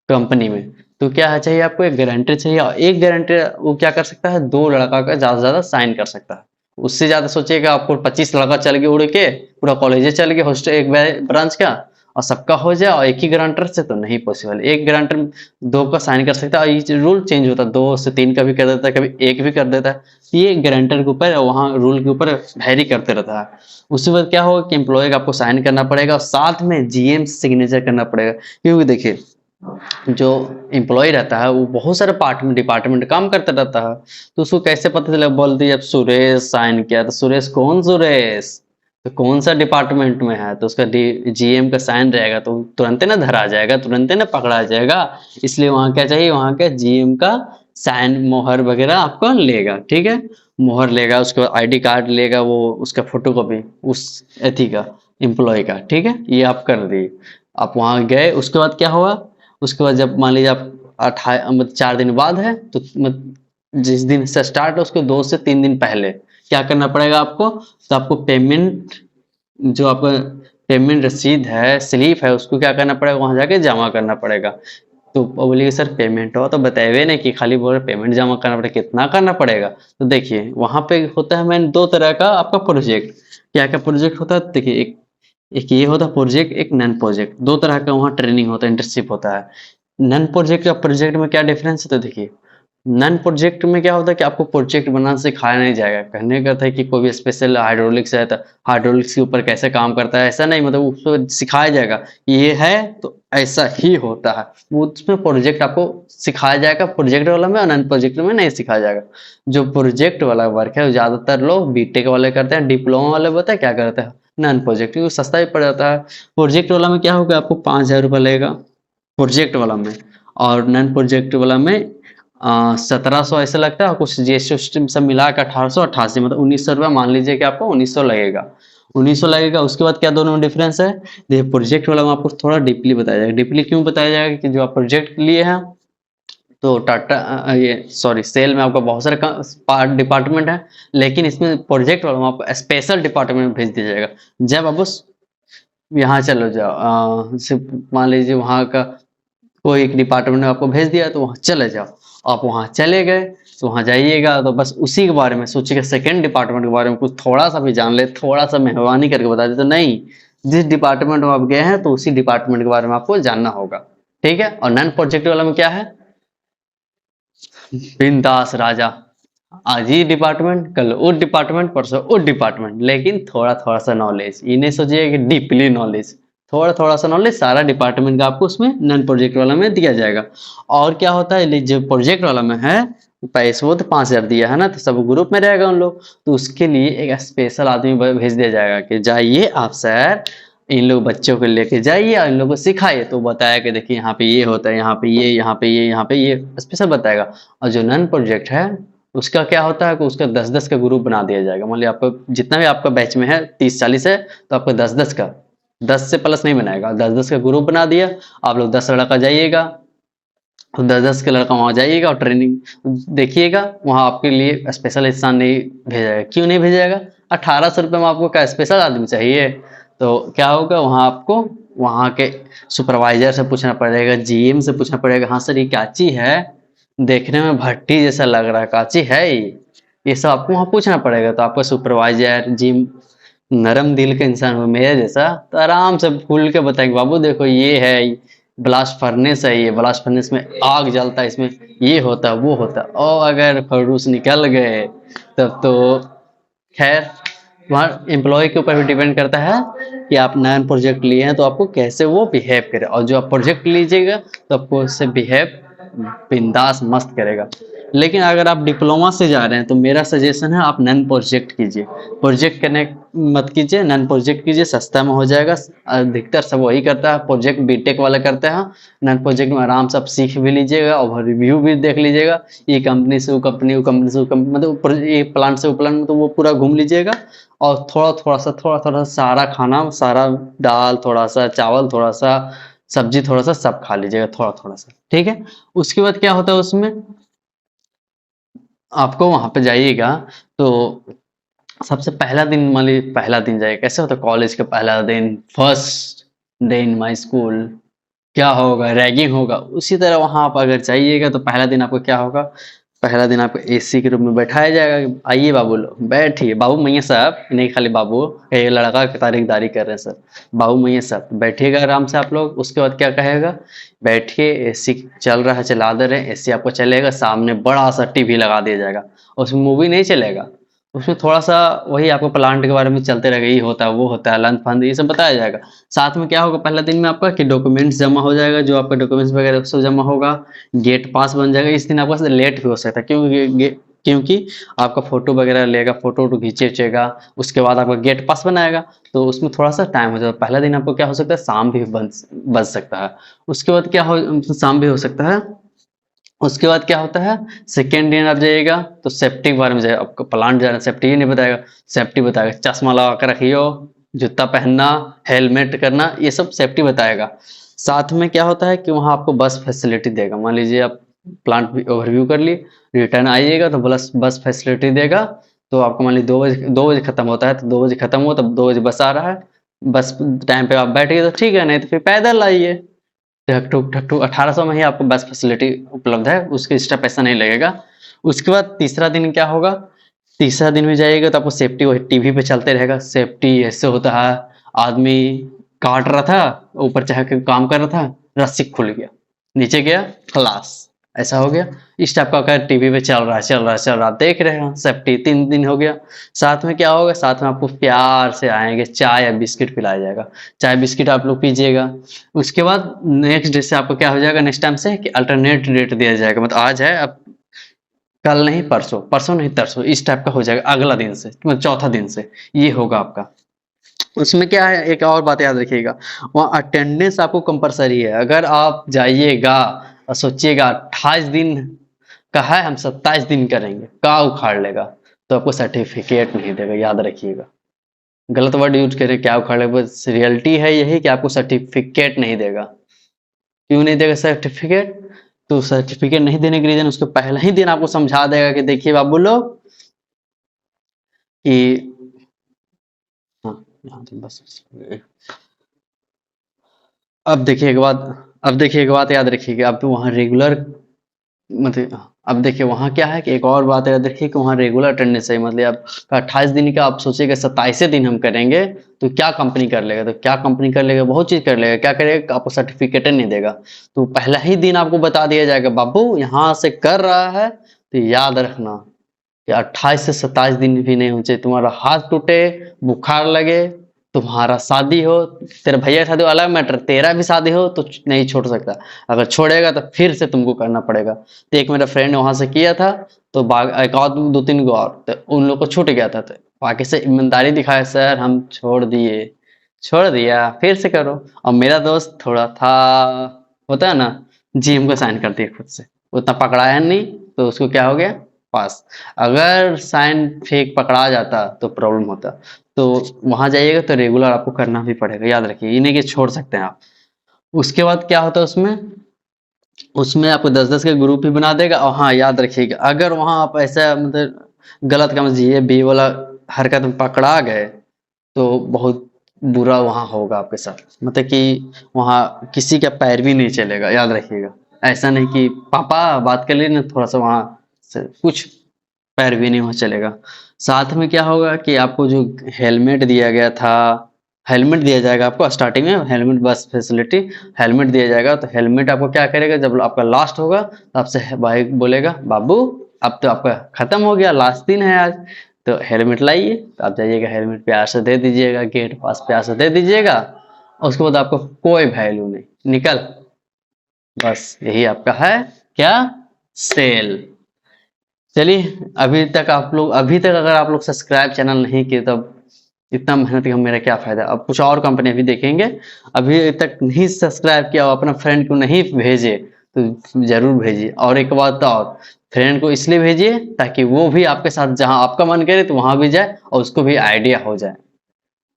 [SPEAKER 1] कंपनी में। तो क्या है, चाहिए आपको एक गारंटर चाहिए, और एक गारंटर वो क्या कर सकता है, 2 लड़का का ज्यादा से ज्यादा साइन कर सकता है। उससे ज्यादा सोचिएगा आपको 25 लड़का चल के उड़ के पूरा कॉलेज चल के हॉस्टल एक ब्रांच का और सबका हो जाए, और एक ही गारंटर से तो नहीं पॉसिबल। एक गारंटर 2 का साइन कर सकता है, और ये रूल चेंज होता है, 2 से 3 का भी कर देता है, कभी 1 भी कर देता है। ये गारंटर के ऊपर, वहाँ रूल के ऊपर वैरी करते रहता है। उसके बाद क्या होगा कि एम्प्लॉय का आपको साइन करना पड़ेगा, और साथ में जीएम सिग्नेचर करना पड़ेगा। क्योंकि देखिए जो एम्प्लॉय रहता है वो बहुत सारे पार्ट में डिपार्टमेंट काम करता रहता है, तो उसको कैसे पता चला, बोल दिया अब सुरेश साइन किया, तो सुरेश कौन सुरेश, तो कौन सा डिपार्टमेंट में है, तो उसका जीएम का साइन रहेगा, तो तुरंत ना धरा जाएगा, तुरंत ना पकड़ा जाएगा। इसलिए वहाँ क्या चाहिए, वहाँ के जीएम का साइन मोहर वगैरह आपको लेगा। ठीक है, मोहर लेगा, उसके बाद आईडी कार्ड लेगा, वो उसका फोटोकॉपी उस एथी का एम्प्लॉय का। ठीक है, ये आप कर दिए, आप वहाँ गए। उसके बाद क्या हुआ, उसके बाद जब मान लीजिए आप 4 दिन बाद है, तो जिस दिन से स्टार्ट है उसके 2 से 3 दिन पहले क्या करना पड़ेगा आपको, तो आपको पेमेंट, जो आपका पेमेंट रसीद है, स्लिप है, उसको क्या करना पड़ेगा, वहां जाके जमा करना पड़ेगा। तो बोलिए सर पेमेंट हो तो बताए नहीं कि खाली बोल रहे पेमेंट जमा करना पड़ेगा, कितना करना पड़ेगा। तो देखिए वहां पे होता है मैंने 2 तरह का आपका प्रोजेक्ट। क्या क्या प्रोजेक्ट होता है, देखिए एक ये होता है प्रोजेक्ट, एक नॉन प्रोजेक्ट, दो तरह का वहाँ ट्रेनिंग होता है, इंटर्नशिप होता है। नॉन प्रोजेक्ट और प्रोजेक्ट में क्या डिफरेंस होता है देखिए। नॉन प्रोजेक्ट में क्या होता है कि आपको प्रोजेक्ट बनाना सिखाया नहीं जाएगा। कहने का था कि कोई भी स्पेशल हाइड्रोलिक्स है तो हाइड्रोलिक्स के ऊपर कैसे काम करता है, ऐसा नहीं, मतलब उसको सिखाया जाएगा ये है तो ऐसा ही होता है। वो उसमें प्रोजेक्ट आपको सिखाया जाएगा प्रोजेक्ट वाला में, और नॉन प्रोजेक्ट में नहीं सिखाया जाएगा। जो प्रोजेक्ट वाला वर्क है वो ज्यादातर लोग बीटेक वाले करते हैं, डिप्लोमा वाले पता है क्या करते हैं, नॉन प्रोजेक्ट, क्योंकि सस्ता भी पड़ जाता है। प्रोजेक्ट वाला में क्या होगा, आपको 5,000 रुपये लगेगा प्रोजेक्ट वाला में, और नॉन प्रोजेक्ट वाला में 1700 ऐसे लगता है, कुछ जीएसटी सब मिला के 1888, मतलब 1900 रुपया मान लीजिए कि आपको 1900 लगेगा। 1900 लगेगा। उसके बाद क्या दोनों में डिफरेंस है, देखिए प्रोजेक्ट वाला में आपको थोड़ा डीपली बताया जाएगा। डीपली क्यों बताया जाएगा कि जो आप प्रोजेक्ट लिए हैं तो टाटा ये सॉरी सेल में आपका बहुत सारे डिपार्टमेंट है, लेकिन इसमें प्रोजेक्ट वाला में आपको स्पेशल डिपार्टमेंट में भेज दिया जाएगा। जब आप उस यहाँ चलो जाओ मान लीजिए वहाँ का कोई एक डिपार्टमेंट में आपको भेज दिया तो वहाँ चले जाओ। आप वहाँ चले गए तो वहाँ जाइएगा तो बस उसी के बारे में सोचिएगा, सेकंड डिपार्टमेंट के बारे में कुछ थोड़ा सा भी जान ले, थोड़ा सा मेहरबानी करके बता दे तो नहीं, जिस डिपार्टमेंट में आप गए हैं तो उसी डिपार्टमेंट के बारे में आपको जानना होगा। ठीक है। और नॉन प्रोजेक्ट वाला में क्या है, बिंदास राजा, आज ये डिपार्टमेंट कल वो डिपार्टमेंट परसों वो डिपार्टमेंट, लेकिन थोड़ा थोड़ा सा नॉलेज, ये नहीं सोचिए कि डीपली नॉलेज, थोड़ा थोड़ा सा नॉलेज सारा डिपार्टमेंट का आपको उसमें नॉन प्रोजेक्ट वाला में दिया जाएगा। और क्या होता है जो प्रोजेक्ट वाला में है पैसे वो तो 5,000 दिया है ना, तो सब ग्रुप में रहेगा उन लोग, तो उसके लिए एक स्पेशल आदमी भेज दिया जाएगा कि जाइए आप सर इन लोग बच्चों को लेके जाइए और इन लोगों को सिखाइए। तो बताया कि देखिए यहाँ पे ये होता है, यहाँ पे ये, यहाँ पे ये, यहाँ पे ये स्पेशल बताएगा। और जो नॉन प्रोजेक्ट है उसका क्या होता है कि उसका 10-10 का ग्रुप बना दिया जाएगा। मान लिया आपका जितना भी आपका बैच में है 30-40 है तो आपको 10-10 का, 10 से प्लस नहीं बनाएगा, 10-10 का ग्रुप बना दिया। आप लोग 10 लड़का जाइएगा तो 10-10 के लड़का वहां जाइएगा और ट्रेनिंग देखिएगा। वहां आपके लिए स्पेशल इंसान नहीं भेजा जाएगा। क्यों नहीं भेजा जाएगा, 1800 रुपये में आपको क्या स्पेशल आदमी चाहिए, तो क्या होगा वहां आपको वहां के सुपरवाइजर से पूछना पड़ेगा, जीएम से पूछना पड़ेगा, हाँ सर ये काची है, देखने में भट्टी जैसा लग रहा है, काची है ये सब आपको वहां पूछना पड़ेगा। तो आपका सुपरवाइजर जीएम नरम दिल के इंसान हो मेरे जैसा तो आराम से खुल के बताएंगे, बाबू देखो ये है ब्लास्ट फर्नेस है, ये ब्लास्ट फर्नेस में आग जलता है, इसमें ये होता है वो होता है। और अगर खड़ूस निकल गए तब तो खैर वहाँ एम्प्लॉय के ऊपर भी डिपेंड करता है कि आप नया प्रोजेक्ट लिए हैं तो आपको कैसे वो बिहेव करे, और जो आप प्रोजेक्ट लीजिएगा तो आपको उससे बिहेव बिंदास मस्त करेगा। लेकिन अगर आप डिप्लोमा से जा रहे हैं तो मेरा सजेशन है आप नॉन प्रोजेक्ट कीजिए, प्रोजेक्ट करने मत कीजिए, नॉन प्रोजेक्ट कीजिए, सस्ता में हो जाएगा। अधिकतर सब वही करता है, प्रोजेक्ट बीटेक वाला करते हैं। नॉन प्रोजेक्ट में आराम से आप सीख भी लीजिएगा और रिव्यू भी देख लीजिएगा, ये कंपनी से वो कंपनी, वो कंपनी से वो कंपनी, मतलब ये प्लांट से वो प्लांट, तो वो पूरा घूम लीजिएगा। और थोड़ा थोड़ा सारा खाना, सारा दाल थोड़ा सा, चावल थोड़ा सा, सब्जी थोड़ा सा, सब खा लीजिएगा थोड़ा थोड़ा सा। ठीक है। उसके बाद क्या होता है उसमें आपको वहां पे जाइएगा तो सबसे पहला दिन, मान लीजिए पहला दिन जाइए, कैसे होता है कॉलेज का पहला दिन, first day in my school, क्या होगा, रैगिंग होगा। उसी तरह वहां आप अगर जाइएगा तो पहला दिन आपको क्या होगा, पहला दिन आपको एसी के रूम में बैठाया जाएगा, आइए बाबू लोग बैठिए, बाबू मैया साहब नहीं, खाली बाबू, ये लड़का की तारीखदारी कर रहे हैं सर, बाबू मैया साहब बैठिएगा आराम से आप लोग। उसके बाद क्या कहेगा, बैठिए, एसी चल रहा है चला दे रहे, एसी आपको चलेगा, सामने बड़ा सा टीवी लगा दिया जाएगा, उसमें मूवी नहीं चलेगा, उसमें थोड़ा सा वही आपको प्लांट के बारे में चलते रहेगा, ये होता है वो होता है, लंच फंद ये सब बताया जाएगा। साथ में क्या होगा पहला दिन में आपका कि डॉक्यूमेंट्स जमा हो जाएगा, जो आपका डॉक्यूमेंट्स वगैरह सब जमा होगा, गेट पास बन जाएगा। इस दिन आपका लेट भी हो सकता है क्योंकि आपका फोटो वगैरह लेगा, फोटो वोटो खींचेगा, उसके बाद आपका गेट पास बनाएगा, तो उसमें थोड़ा सा टाइम हो जाता है। पहला दिन आपको क्या हो सकता है, शाम भी बच सकता है। उसके बाद क्या हो, शाम भी हो सकता है। उसके बाद क्या होता है, सेकेंड दिन आप जाइएगा तो सेफ्टी के बारे में जाएगा, आपको प्लांट जाना, सेफ्टी ही नहीं बताएगा, सेफ्टी बताएगा, चश्मा लगा कर रखियो, जूता पहनना, हेलमेट करना, ये सब सेफ्टी बताएगा। साथ में क्या होता है कि वहाँ आपको बस फैसिलिटी देगा, मान लीजिए आप प्लांट भी ओवरव्यू कर लिए, रिटर्न आइएगा तो बस फैसिलिटी देगा। तो आपको मान लीजिए 2 बजे खत्म होता है तो 2 बजे खत्म हो, तब 2 बजे बस आ रहा है, बस टाइम पे आप बैठ गए तो ठीक है, नहीं तो फिर पैदल आइए। ठक ठुक ठक ठुक 1800 में ही आपको बस फैसिलिटी उपलब्ध है, उसके एक्स्ट्रा पैसा नहीं लगेगा। उसके बाद तीसरा दिन क्या होगा, तीसरा दिन में जाइएगा तो आपको सेफ्टी वही टीवी पे चलते रहेगा, सेफ्टी ऐसे होता है, आदमी काट रहा था, ऊपर चढ़ के काम कर रहा था, रस्सी खुल गया, नीचे गया, खलास, ऐसा हो गया। इस टाइप का अगर टीवी पे चल रहा देख रहे हैं, सेफ्टी 3 दिन हो गया। साथ में क्या होगा, साथ में आपको प्यार से आएंगे, चाय या बिस्किट पिलाया जाएगा, चाय बिस्किट आप लोग पीजिएगा। उसके बाद नेक्स्ट डे से आपको क्या हो जाएगा, नेक्स्ट टाइम से कि अल्टरनेट डेट दिया जाएगा, मतलब आज है, अब कल नहीं परसों, परसों नहीं तरसों, इस टाइप का हो जाएगा, अगला दिन से, मतलब चौथा दिन से ये होगा आपका। उसमें क्या है, एक और बात याद रखिएगा, वहाँ अटेंडेंस आपको कंपलसरी है। अगर आप जाइएगा और सोचिएगा 28 दिन का है, हम 27 दिन करेंगे, का उखाड़ लेगा, तो आपको सर्टिफिकेट नहीं देगा, याद रखिएगा। गलत वर्ड यूज करें, क्या उखाड़ लेगा, बस रियलिटी है यही कि आपको सर्टिफिकेट नहीं देगा। क्यों नहीं देगा सर्टिफिकेट, तो सर्टिफिकेट नहीं देने के रीजन उसको पहले ही दिन आपको समझा देगा कि देखिए बाबू लोग कि हाँ, यहाँ तो बस अब देखिए एक बात याद रखिएगा, अब वहाँ रेगुलर, मतलब अब देखिए वहाँ क्या है कि एक और बात याद रखिए कि वहाँ रेगुलर अटेंडेंस है, मतलब आप 28 दिन का आप सोचिएगा 27 दिन हम करेंगे, तो क्या कंपनी कर लेगा, तो क्या कंपनी कर लेगा, बहुत चीज कर लेगा, क्या करेगा, आपको सर्टिफिकेट नहीं देगा। तो पहला ही दिन आपको बता दिया जाएगा, बाबू यहाँ से कर रहा है तो याद रखना कि 28 से 27 दिन भी नहीं होने चाहिए, तुम्हारा हाथ टूटे, बुखार लगे, तुम्हारा शादी हो, तेरे भैया की शादी हो अलग मैटर, तेरा भी शादी हो तो नहीं छोड़ सकता, अगर छोड़ेगा तो फिर से तुमको करना पड़ेगा। तो एक मेरा फ्रेंड वहां से किया था, तो एक और 2-3 को और, तो उन लोग को छूट गया था, तो बाकी से ईमानदारी दिखाया, सर हम छोड़ दिया, फिर से करो। और मेरा दोस्त थोड़ा था, होता है ना, जिम को साइन कर दिया खुद से, उतना पकड़ाया नहीं, तो उसको क्या हो गया, पास। अगर साइन फेक पकड़ा जाता तो प्रॉब्लम होता। तो वहां जाइएगा तो रेगुलर आपको करना भी पड़ेगा, याद रखिए, ये नहीं कि छोड़ सकते हैं आप। उसके बाद क्या होता है उसमें, उसमें आपको 10-10 के ग्रुप ही बना देगा। और हाँ याद रखिएगा, अगर वहां आप ऐसा मतलब गलत काम जी बी वाला हरकत में पकड़ा गए, तो बहुत बुरा वहां होगा आपके साथ, मतलब कि वहां किसी का पैर भी नहीं चलेगा, याद रखिएगा। ऐसा नहीं कि पापा बात कर ली ना थोड़ा सा, वहां से कुछ पैर भी नहीं वहां चलेगा। साथ में क्या होगा कि आपको जो हेलमेट दिया गया था, हेलमेट दिया जाएगा आपको स्टार्टिंग में, हेलमेट बस फैसिलिटी, हेलमेट दिया जाएगा। तो हेलमेट आपको क्या करेगा, जब आपका लास्ट होगा तो आपसे भाई बोलेगा, बाबू अब तो आपका खत्म हो गया, लास्ट दिन है आज, तो हेलमेट लाइए। तो आप जाइएगा, हेलमेट प्यार से दे दीजिएगा, गेट पास प्यार से दे दीजिएगा, और उसके बाद आपको कोई वैल्यू नहीं, निकल, बस यही आपका है क्या, सेल। चलिए, अभी तक अगर आप लोग सब्सक्राइब चैनल नहीं किए, तब इतना मेहनत का मेरा क्या फायदा। अब कुछ और कंपनी भी देखेंगे, अभी तक नहीं सब्सक्राइब किया, अपना फ्रेंड को नहीं भेजे तो जरूर भेजिए। और एक बात और, फ्रेंड को इसलिए भेजिए ताकि वो भी आपके साथ जहां आपका मन करे तो वहां भी जाए, और उसको भी आइडिया हो जाए,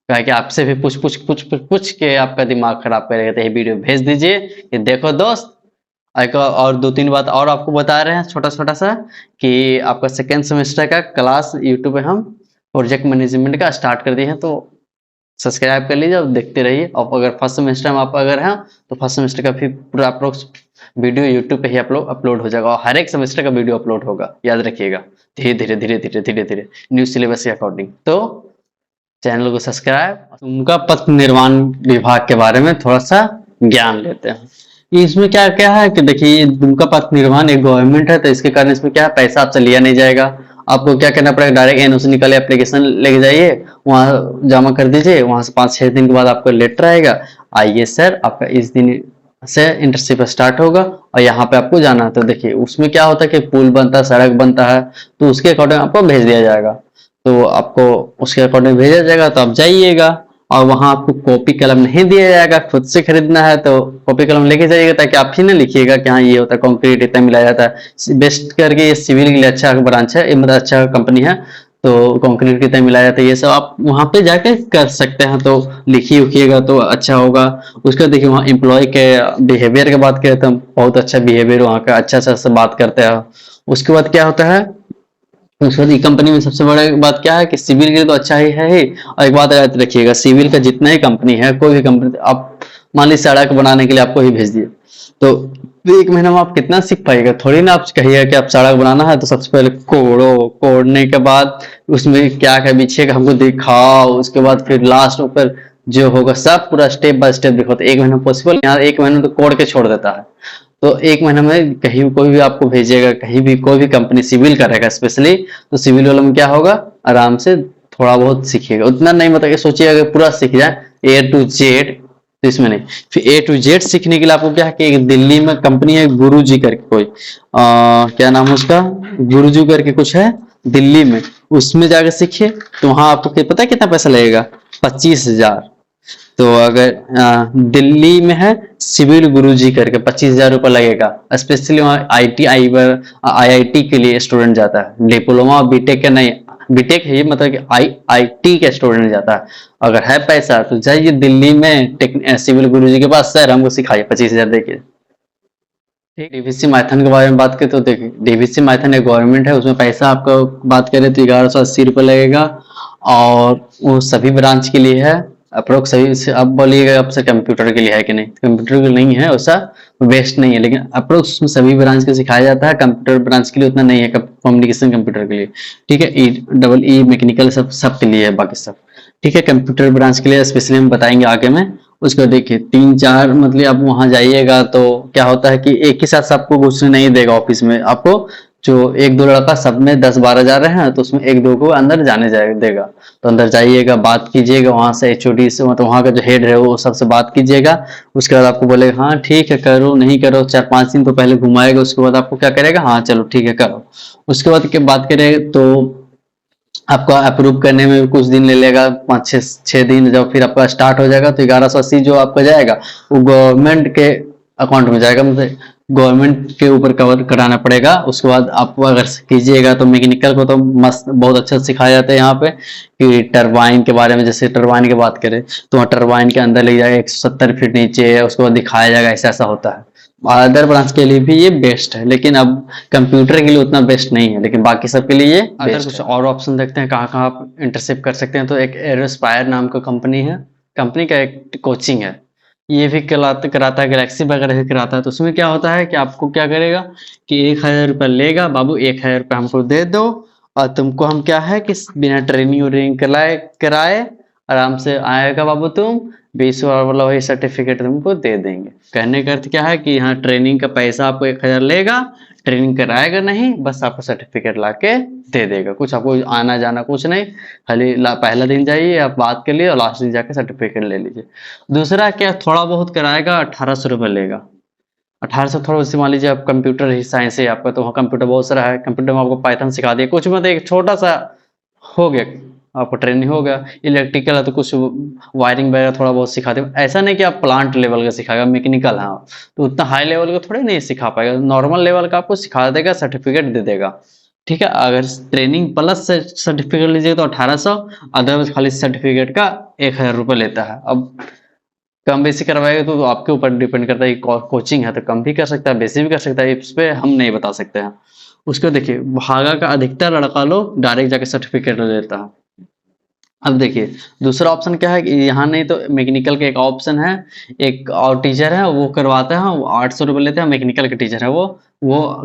[SPEAKER 1] क्या कि आपसे भी पूछ के आपका दिमाग खराब करेगा। तो ये वीडियो भेज दीजिए कि देखो दोस्त। एक और 2-3 बात और आपको बता रहे हैं, छोटा छोटा सा, कि आपका सेकेंड सेमेस्टर का क्लास यूट्यूब पे हम प्रोजेक्ट मैनेजमेंट का स्टार्ट कर दिए हैं, तो सब्सक्राइब कर लीजिए और देखते रहिए। और अगर फर्स्ट सेमेस्टर में आप अगर हैं, तो फर्स्ट सेमेस्टर का फिर पूरा आप लोग वीडियो यूट्यूब पे ही अपलोड हो जाएगा, और हर एक सेमेस्टर का वीडियो अपलोड होगा, याद रखिएगा, धीरे धीरे न्यू सिलेबस के अकॉर्डिंग। तो चैनल को सब्सक्राइब। उनका पथ निर्माण विभाग के बारे में थोड़ा सा ज्ञान लेते हैं। इसमें क्या क्या है कि देखिए, दुमका पथ निर्माण एक गवर्नमेंट है, तो इसके कारण इसमें क्या है, पैसा आपसे लिया नहीं जाएगा। आपको क्या करना पड़ेगा, डायरेक्ट एनओसी निकाले, एप्लीकेशन लेके जाइए, वहां जमा कर दीजिए, वहां से 5-6 दिन के बाद आपको लेटर आएगा, आइए सर आपका इस दिन से इंटर्नशिप स्टार्ट होगा और यहाँ पे आपको जाना है। तो देखिए उसमें क्या होता है कि पुल बनता है, सड़क बनता है, तो उसके अकॉर्डिंग आपको भेज दिया जाएगा। तो आपको उसके अकॉर्डिंग भेजा जाएगा, तो आप जाइएगा, और वहां आपको कॉपी कलम नहीं दिया जाएगा, खुद से खरीदना है, तो कॉपी कलम लेके जाइएगा, ताकि आप ही ना लिखिएगा कि हाँ ये होता है, कंक्रीट इतना मिलाया जाता है। बेस्ट करके ये सिविल के लिए अच्छा ब्रांच है, मतलब अच्छा कंपनी है, तो कंक्रीट कितना मिलाया जाता है, ये सब आप वहां पे जाके कर सकते हैं। तो लिखिए उखिएगा तो अच्छा होगा। उसका देखिए वहाँ एम्प्लॉय के बिहेवियर की बात करें तो बहुत अच्छा बिहेवियर वहाँ का, अच्छा से बात करते हैं। उसके बाद क्या होता है, उसके बाद कंपनी में सबसे बड़ा बात क्या है कि सिविल के लिए तो अच्छा ही है ही। और एक बात याद रखिएगा, सिविल का जितना ही कंपनी है, कोई भी कंपनी, आप मान लीजिए सड़क बनाने के लिए आपको ही भेज दिए, तो 1 महीना में आप कितना सीख पाएगा, थोड़ी ना आप कहिएगा कि आप सड़क बनाना है तो सबसे पहले कोड़ने के बाद उसमें क्या क्या बिछेगा हमको दिखाओ, उसके बाद फिर लास्ट ऊपर जो होगा सब पूरा स्टेप बाय स्टेप दिखाता है। 1 महीना पॉसिबल, यहाँ 1 महीना तो कोड के छोड़ देता है। तो 1 महीना में कहीं कोई भी आपको भेजेगा, कहीं भी कोई भी कंपनी सिविल करेगा स्पेशली, तो सिविल वाला में क्या होगा, आराम से थोड़ा बहुत सीखिएगा, उतना नहीं, मतलब कि सोचिए अगर पूरा सीख जाए ए टू जेड, तो इसमें नहीं। फिर ए टू जेड सीखने के लिए आपको क्या है कि एक दिल्ली में कंपनी है गुरुजी करके कोई, क्या नाम है उसका, गुरुजी करके कुछ है दिल्ली में, उसमें जाकर सीखिए। तो वहां आपको पता है कितना पैसा लगेगा, 25,000। तो अगर दिल्ली में है सिविल गुरुजी करके 25,000 रुपये लगेगा। स्पेशली वहाँ IIT के लिए स्टूडेंट जाता है, डिप्लोमा बीटेक का नहीं, बीटेक है ये, मतलब कि IIT का स्टूडेंट जाता है। अगर है पैसा तो जाइए दिल्ली में सिविल गुरुजी के पास, सर हमको सिखाइए, 25,000 देखिए। ठीक, डीवीसी माइथन के बारे में बात करें तो देखिए, डीवीसी माइथन एक गवर्नमेंट है, उसमें पैसा आपका बात करें तो 1180 रुपये लगेगा, और वो सभी ब्रांच के लिए है अप्रोक्स। सही से अब बोलिएगा आपसे कंप्यूटर के लिए है कि नहीं, कंप्यूटर के लिए नहीं है, वैसा बेस्ट नहीं है, लेकिन अप्रोक्स उसमें सभी ब्रांच के सिखाया जाता है। कंप्यूटर ब्रांच के लिए उतना नहीं है, कम्युनिकेशन कंप्यूटर के लिए, ठीक है। EEE मैकेनिकल सब के लिए है, बाकी सब ठीक है। कंप्यूटर ब्रांच के लिए स्पेशली हम बताएंगे आगे में। उसको देखिए 3-4, मतलब आप वहां जाइएगा तो क्या होता है कि एक ही साथ सबको घुसने नहीं देगा ऑफिस में, आपको जो 1-2 लड़का सब में 10-12 जा रहे हैं, तो उसमें 1-2 को अंदर जाने देगा। तो अंदर जाइएगा, बात कीजिएगा वहां से, HOD से, मतलब वहां का जो हेड है वो सबसे बात कीजिएगा। उसके बाद आपको बोलेगा हाँ ठीक है करो, नहीं करो, 4-5 दिन तो पहले घुमाएगा, उसके बाद आपको क्या करेगा, हाँ चलो ठीक है करो। उसके बाद की बात करें तो आपका अप्रूव करने में भी कुछ दिन ले लेगा, 5-6 दिन। जब फिर आपका स्टार्ट हो जाएगा तो 1180 जो आपका जाएगा वो गवर्नमेंट के अकाउंट में जाएगा, मतलब गवर्नमेंट के ऊपर कवर कराना पड़ेगा। उसके बाद आप अगर कीजिएगा तो मैकेनिकल को तो मस्त बहुत अच्छा सिखाया जाता है यहाँ पे, कि टरबाइन के बारे में, जैसे टरबाइन की बात करें तो वहाँ टरबाइन के अंदर ले जाएगा 170 फीट नीचे है, उसके बाद दिखाया जाएगा ऐसा ऐसा होता है। अदर ब्रांच के लिए भी ये बेस्ट है, लेकिन अब कंप्यूटर के लिए उतना बेस्ट नहीं है, लेकिन बाकी सब के लिए ये अगर कुछ और ऑप्शन देखते हैं कहाँ कहाँ आप इंटर्नशिप कर सकते हैं, तो एक एरोस्पायर नाम का कंपनी है, कंपनी का एक कोचिंग है, ये भी कराता है, गैलेक्सी वगैरह भी कराता है। तो उसमें क्या होता है कि आपको क्या करेगा कि 1,000 रुपये लेगा, बाबू 1,000 रुपये हमको दे दो, और तुमको हम क्या है कि बिना ट्रेनिंग व्रेनिंग कराए आराम से आएगा बाबू, तुम 20 वाला वही सर्टिफिकेट तुमको दे देंगे। कहने का अर्थ क्या है कि यहाँ ट्रेनिंग का पैसा आपको 1,000 लेगा, ट्रेनिंग कराएगा नहीं, बस आपको सर्टिफिकेट ला के दे देगा, कुछ आपको आना जाना कुछ नहीं, खाली पहला दिन जाइए आप बात कर लिए और लास्ट दिन जाके सर्टिफिकेट ले लीजिए। दूसरा क्या, थोड़ा बहुत कराएगा, 1,800 रुपये लेगा। 1,800 थोड़ा उससे मान लीजिए आप कंप्यूटर ही साइंस है आपका, तो वहाँ कंप्यूटर बहुत सारा है, कंप्यूटर में आपको पाइथन सिखा दिया कुछ, मतलब एक छोटा सा हो गया, आपको ट्रेनिंग हो गया। इलेक्ट्रिकल है तो कुछ वायरिंग वगैरह थोड़ा बहुत सिखा दे, ऐसा नहीं कि आप प्लांट लेवल का सिखाएगा। मैकेनिकल है तो उतना हाई लेवल का थोड़ी नहीं सिखा पाएगा, नॉर्मल लेवल का आपको सिखा देगा, सर्टिफिकेट दे देगा, ठीक है। अगर ट्रेनिंग प्लस सर्टिफिकेट लीजिएगा तो 1,800, अदरवाइज खाली सर्टिफिकेट का 1,000 रुपये लेता है। अब कम बेसी करवाएगा तो आपके ऊपर डिपेंड करता है, कोचिंग है तो कम भी कर सकता है, बेसी भी कर सकता है, इस पे हम नहीं बता सकते हैं। उसको देखिए भागा का अधिकतर लड़का लोग डायरेक्ट जाके सर्टिफिकेट ले लेता है। अब देखिए दूसरा ऑप्शन क्या है कि यहाँ नहीं तो मैकेनिकल का एक ऑप्शन है, एक और टीचर है वो करवाते हैं, वो 800 रुपये लेते हैं, मैकेनिकल के टीचर है वो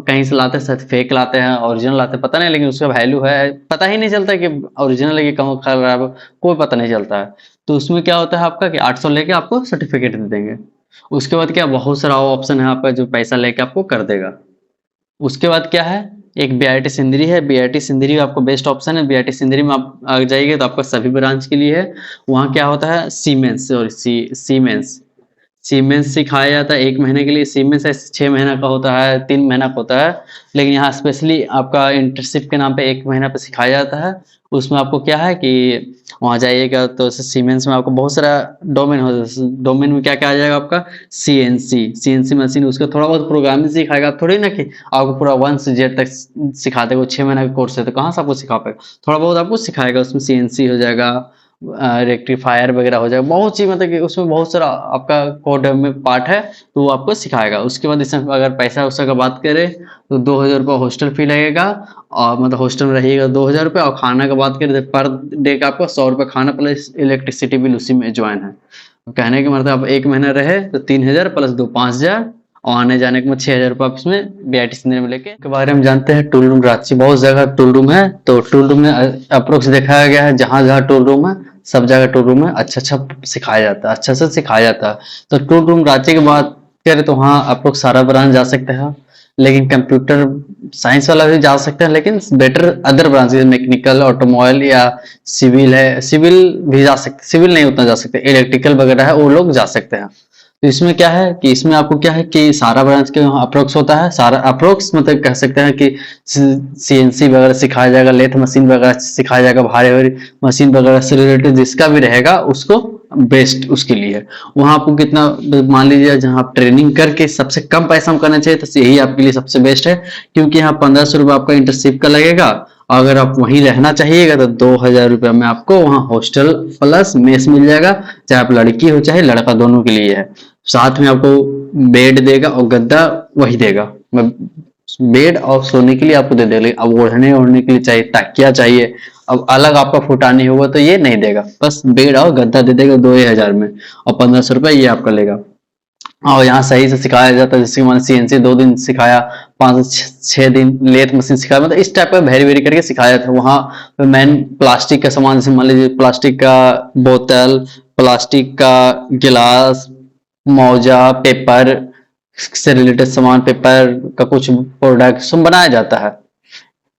[SPEAKER 1] कहीं से लाते हैं, शायद फेक लाते हैं ओरिजिनल लाते हैं पता नहीं, लेकिन उसका वैल्यू है, पता ही नहीं चलता कि ओरिजिनल है कि कम खराब, कोई पता नहीं चलता है। तो उसमें क्या होता है आपका कि 800 लेके आपको सर्टिफिकेट दे देंगे। उसके बाद क्या, बहुत सारा ऑप्शन है आपका जो पैसा लेके आपको कर देगा। उसके बाद क्या है, एक BIT सिंदरी है, BIT सिंदरी आपको बेस्ट ऑप्शन है। BIT सिंदरी में आप आ जाइए तो आपका सभी ब्रांच के लिए है। वहाँ क्या होता है, सीमेंस सिखाया जाता है 1 महीने के लिए। सीमेंस 6 महीना का होता है, 3 महीना का होता है, लेकिन यहाँ स्पेशली आपका इंटर्नशिप के नाम पे 1 महीना पे सिखाया जाता है। उसमें आपको क्या है कि वहाँ जाइएगा तो सीमेंस में आपको बहुत सारा डोमेन हो, डोमेन में क्या क्या आ जाएगा आपका, CNC मशीन, उसका थोड़ा बहुत प्रोग्रामिंग सिखाएगा, थोड़ी ना कि आपको पूरा 1 से Z तक सिखा देगा। 6 महीने का कोर्स है तो कहाँ से आपको सिखा पाएगा, थोड़ा बहुत आपको सिखाएगा। उसमें CNC हो जाएगा, रेक्टिफायर वगैरह हो जाएगा, बहुत चीज, मतलब कि उसमें बहुत सारा आपका कोड में पार्ट है तो वो आपको सिखाएगा। उसके बाद इसमें अगर पैसा उसका का बात करें तो 2,000 रुपये हॉस्टल फी लगेगा, और मतलब हॉस्टल में रहिएगा 2,000 रुपये, और खाना का बात करें तो पर डे का आपको 100 रुपये खाना प्लस इलेक्ट्रिसिटी बिल उसी में ज्वाइन है। कहने का मतलब आप 1 महीना रहे तो 3,000 प्लस 2 5,000, और आने जाने के में 6,000 रुपये आप इसमें BITC में लेके के बारे में जानते हैं। टूल रूम रांची, बहुत जगह टूल रूम है, तो टूल रूम में अप्रोक्स दिखाया गया है, जहां जहां टूल रूम है सब जगह टूल रूम में अच्छा सिखाया जाता है, अच्छा से सिखाया जाता है। तो टूल रूम रांची की बात करें तो वहाँ अप्रोक्स सारा ब्रांच जा सकते हैं, लेकिन कंप्यूटर साइंस वाला भी जा सकते हैं, लेकिन better other branches mechanical, automobile या सिविल है, सिविल भी जा सकते, सिविल नहीं उतना जा सकते, इलेक्ट्रिकल वगैरह है वो लोग जा सकते हैं। तो इसमें क्या है कि इसमें आपको क्या है कि सारा ब्रांच के अप्रोक्स होता है, सारा अप्रोक्स मतलब कह सकते हैं कि CNC वगैरह सिखाया जाएगा, लेथ मशीन वगैरह सिखाया जाएगा, भारी भारी मशीन वगैरह से रिलेटेड जिसका भी रहेगा उसको बेस्ट उसके लिए। वहां आपको कितना, मान लीजिए जहां आप ट्रेनिंग करके सबसे कम पैसा में करना चाहिए तो यही आपके लिए सबसे बेस्ट है, क्योंकि यहाँ 1500 रुपये आपका इंटर्नशिप का लगेगा। अगर आप वहीं रहना चाहिएगा तो 2,000 रुपये में आपको वहाँ हॉस्टल प्लस मेस मिल जाएगा, चाहे आप लड़की हो चाहे लड़का, दोनों के लिए है। साथ में आपको बेड देगा और गद्दा वही देगा, बेड और सोने के लिए आपको दे देगा। अब ओढ़ने ओढ़ने के लिए चाहिए, तकिया चाहिए, अब अलग आपका फुटानी होगा तो ये नहीं देगा, बस बेड और गद्दा दे देगा 2,000 में, और 1500 रुपये ये आपका लेगा। और यहाँ सही से सिखाया जाता है, जैसे मैंने CNC 2 दिन सिखाया, 5 से 6 दिन लेथ मशीन सिखाया, मतलब इस टाइप का वेरी वेरी करके सिखाया था। वहाँ पे मैन प्लास्टिक का सामान, जैसे मान लीजिए प्लास्टिक का बोतल, प्लास्टिक का गिलास, मौजा, पेपर से रिलेटेड सामान, पेपर का कुछ प्रोडक्ट सब बनाया जाता है।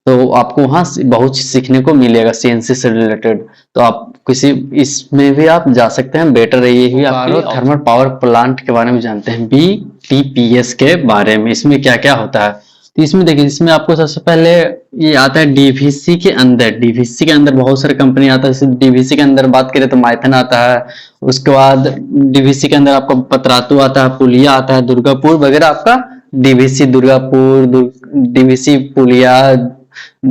[SPEAKER 1] तो आपको वहाँ बहुत सीखने को मिलेगा CNC से रिलेटेड। तो आप किसी इसमें भी आप जा सकते हैं, बेटर है ये भी। आप थर्मल पावर प्लांट के बारे में जानते हैं, BTPS के बारे में, इसमें क्या क्या होता है। तो इसमें देखिए, इसमें आपको सबसे पहले ये आता है DVC के अंदर। DVC के अंदर बहुत सारे कंपनी आता है, जैसे DVC के अंदर बात करें तो माइथन आता है, उसके बाद DVC के अंदर आपका पतरातू आता है, पुलिया आता है, दुर्गापुर वगैरह आपका DVC दुर्गापुर, DVC पुलिया,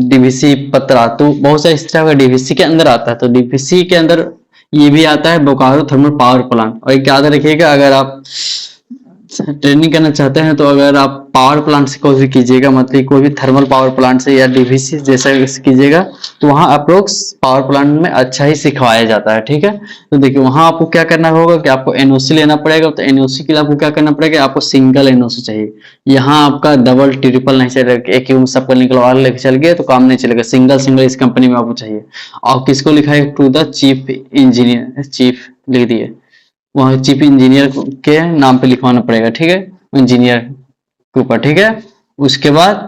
[SPEAKER 1] DVC पतरातू, बहुत सारे इस तरह का DVC के अंदर आता है। तो DVC के अंदर ये भी आता है बोकारो थर्मल पावर प्लांट। और एक याद रखिएगा, अगर आप ट्रेनिंग करना चाहते हैं तो अगर आप पावर प्लांट से कोई भी कीजिएगा, मतलब कोई भी थर्मल पावर प्लांट से या DVC जैसा कीजिएगा, तो वहाँ अप्रोक्स पावर प्लांट में अच्छा ही सिखवाया जाता है, ठीक है। तो देखिए वहाँ आपको क्या करना होगा कि आपको NOC लेना पड़ेगा। तो NOC के लिए आपको क्या करना पड़ेगा, आपको सिंगल NOC चाहिए। यहाँ आपका डबल ट्रिपल नहीं चलेगा, एक ही सबका निकलवा लेके चल गए तो काम नहीं चलेगा, सिंगल सिंगल इस कंपनी में आपको चाहिए। और किसको लिखा है, to the chief engineer, chief लिख दिए, वहाँ चीफ इंजीनियर के नाम पे लिखवाना पड़ेगा, ठीक है, इंजीनियर के ऊपर, ठीक है। उसके बाद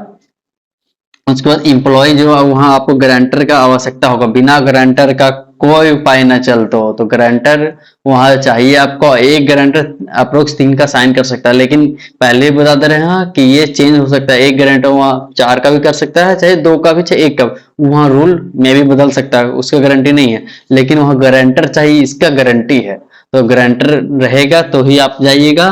[SPEAKER 1] एम्प्लॉय जो वहाँ आपको गारंटर का आवश्यकता होगा, बिना गारंटर का कोई उपाय ना चलता हो, तो गारंटर वहाँ चाहिए आपको। एक गारंटर अप्रोक्स 3 का साइन कर सकता है, लेकिन पहले बता दे रहे हैं कि ये चेंज हो सकता है, एक गारंटर वहाँ 4 का भी कर सकता है, चाहे 2 का भी, चाहे 1 का, वहाँ रूल में भी बदल सकता है, उसका गारंटी नहीं है, लेकिन वहाँ गारंटर चाहिए, इसका गारंटी है। तो गारंटर रहेगा तो ही आप जाइएगा।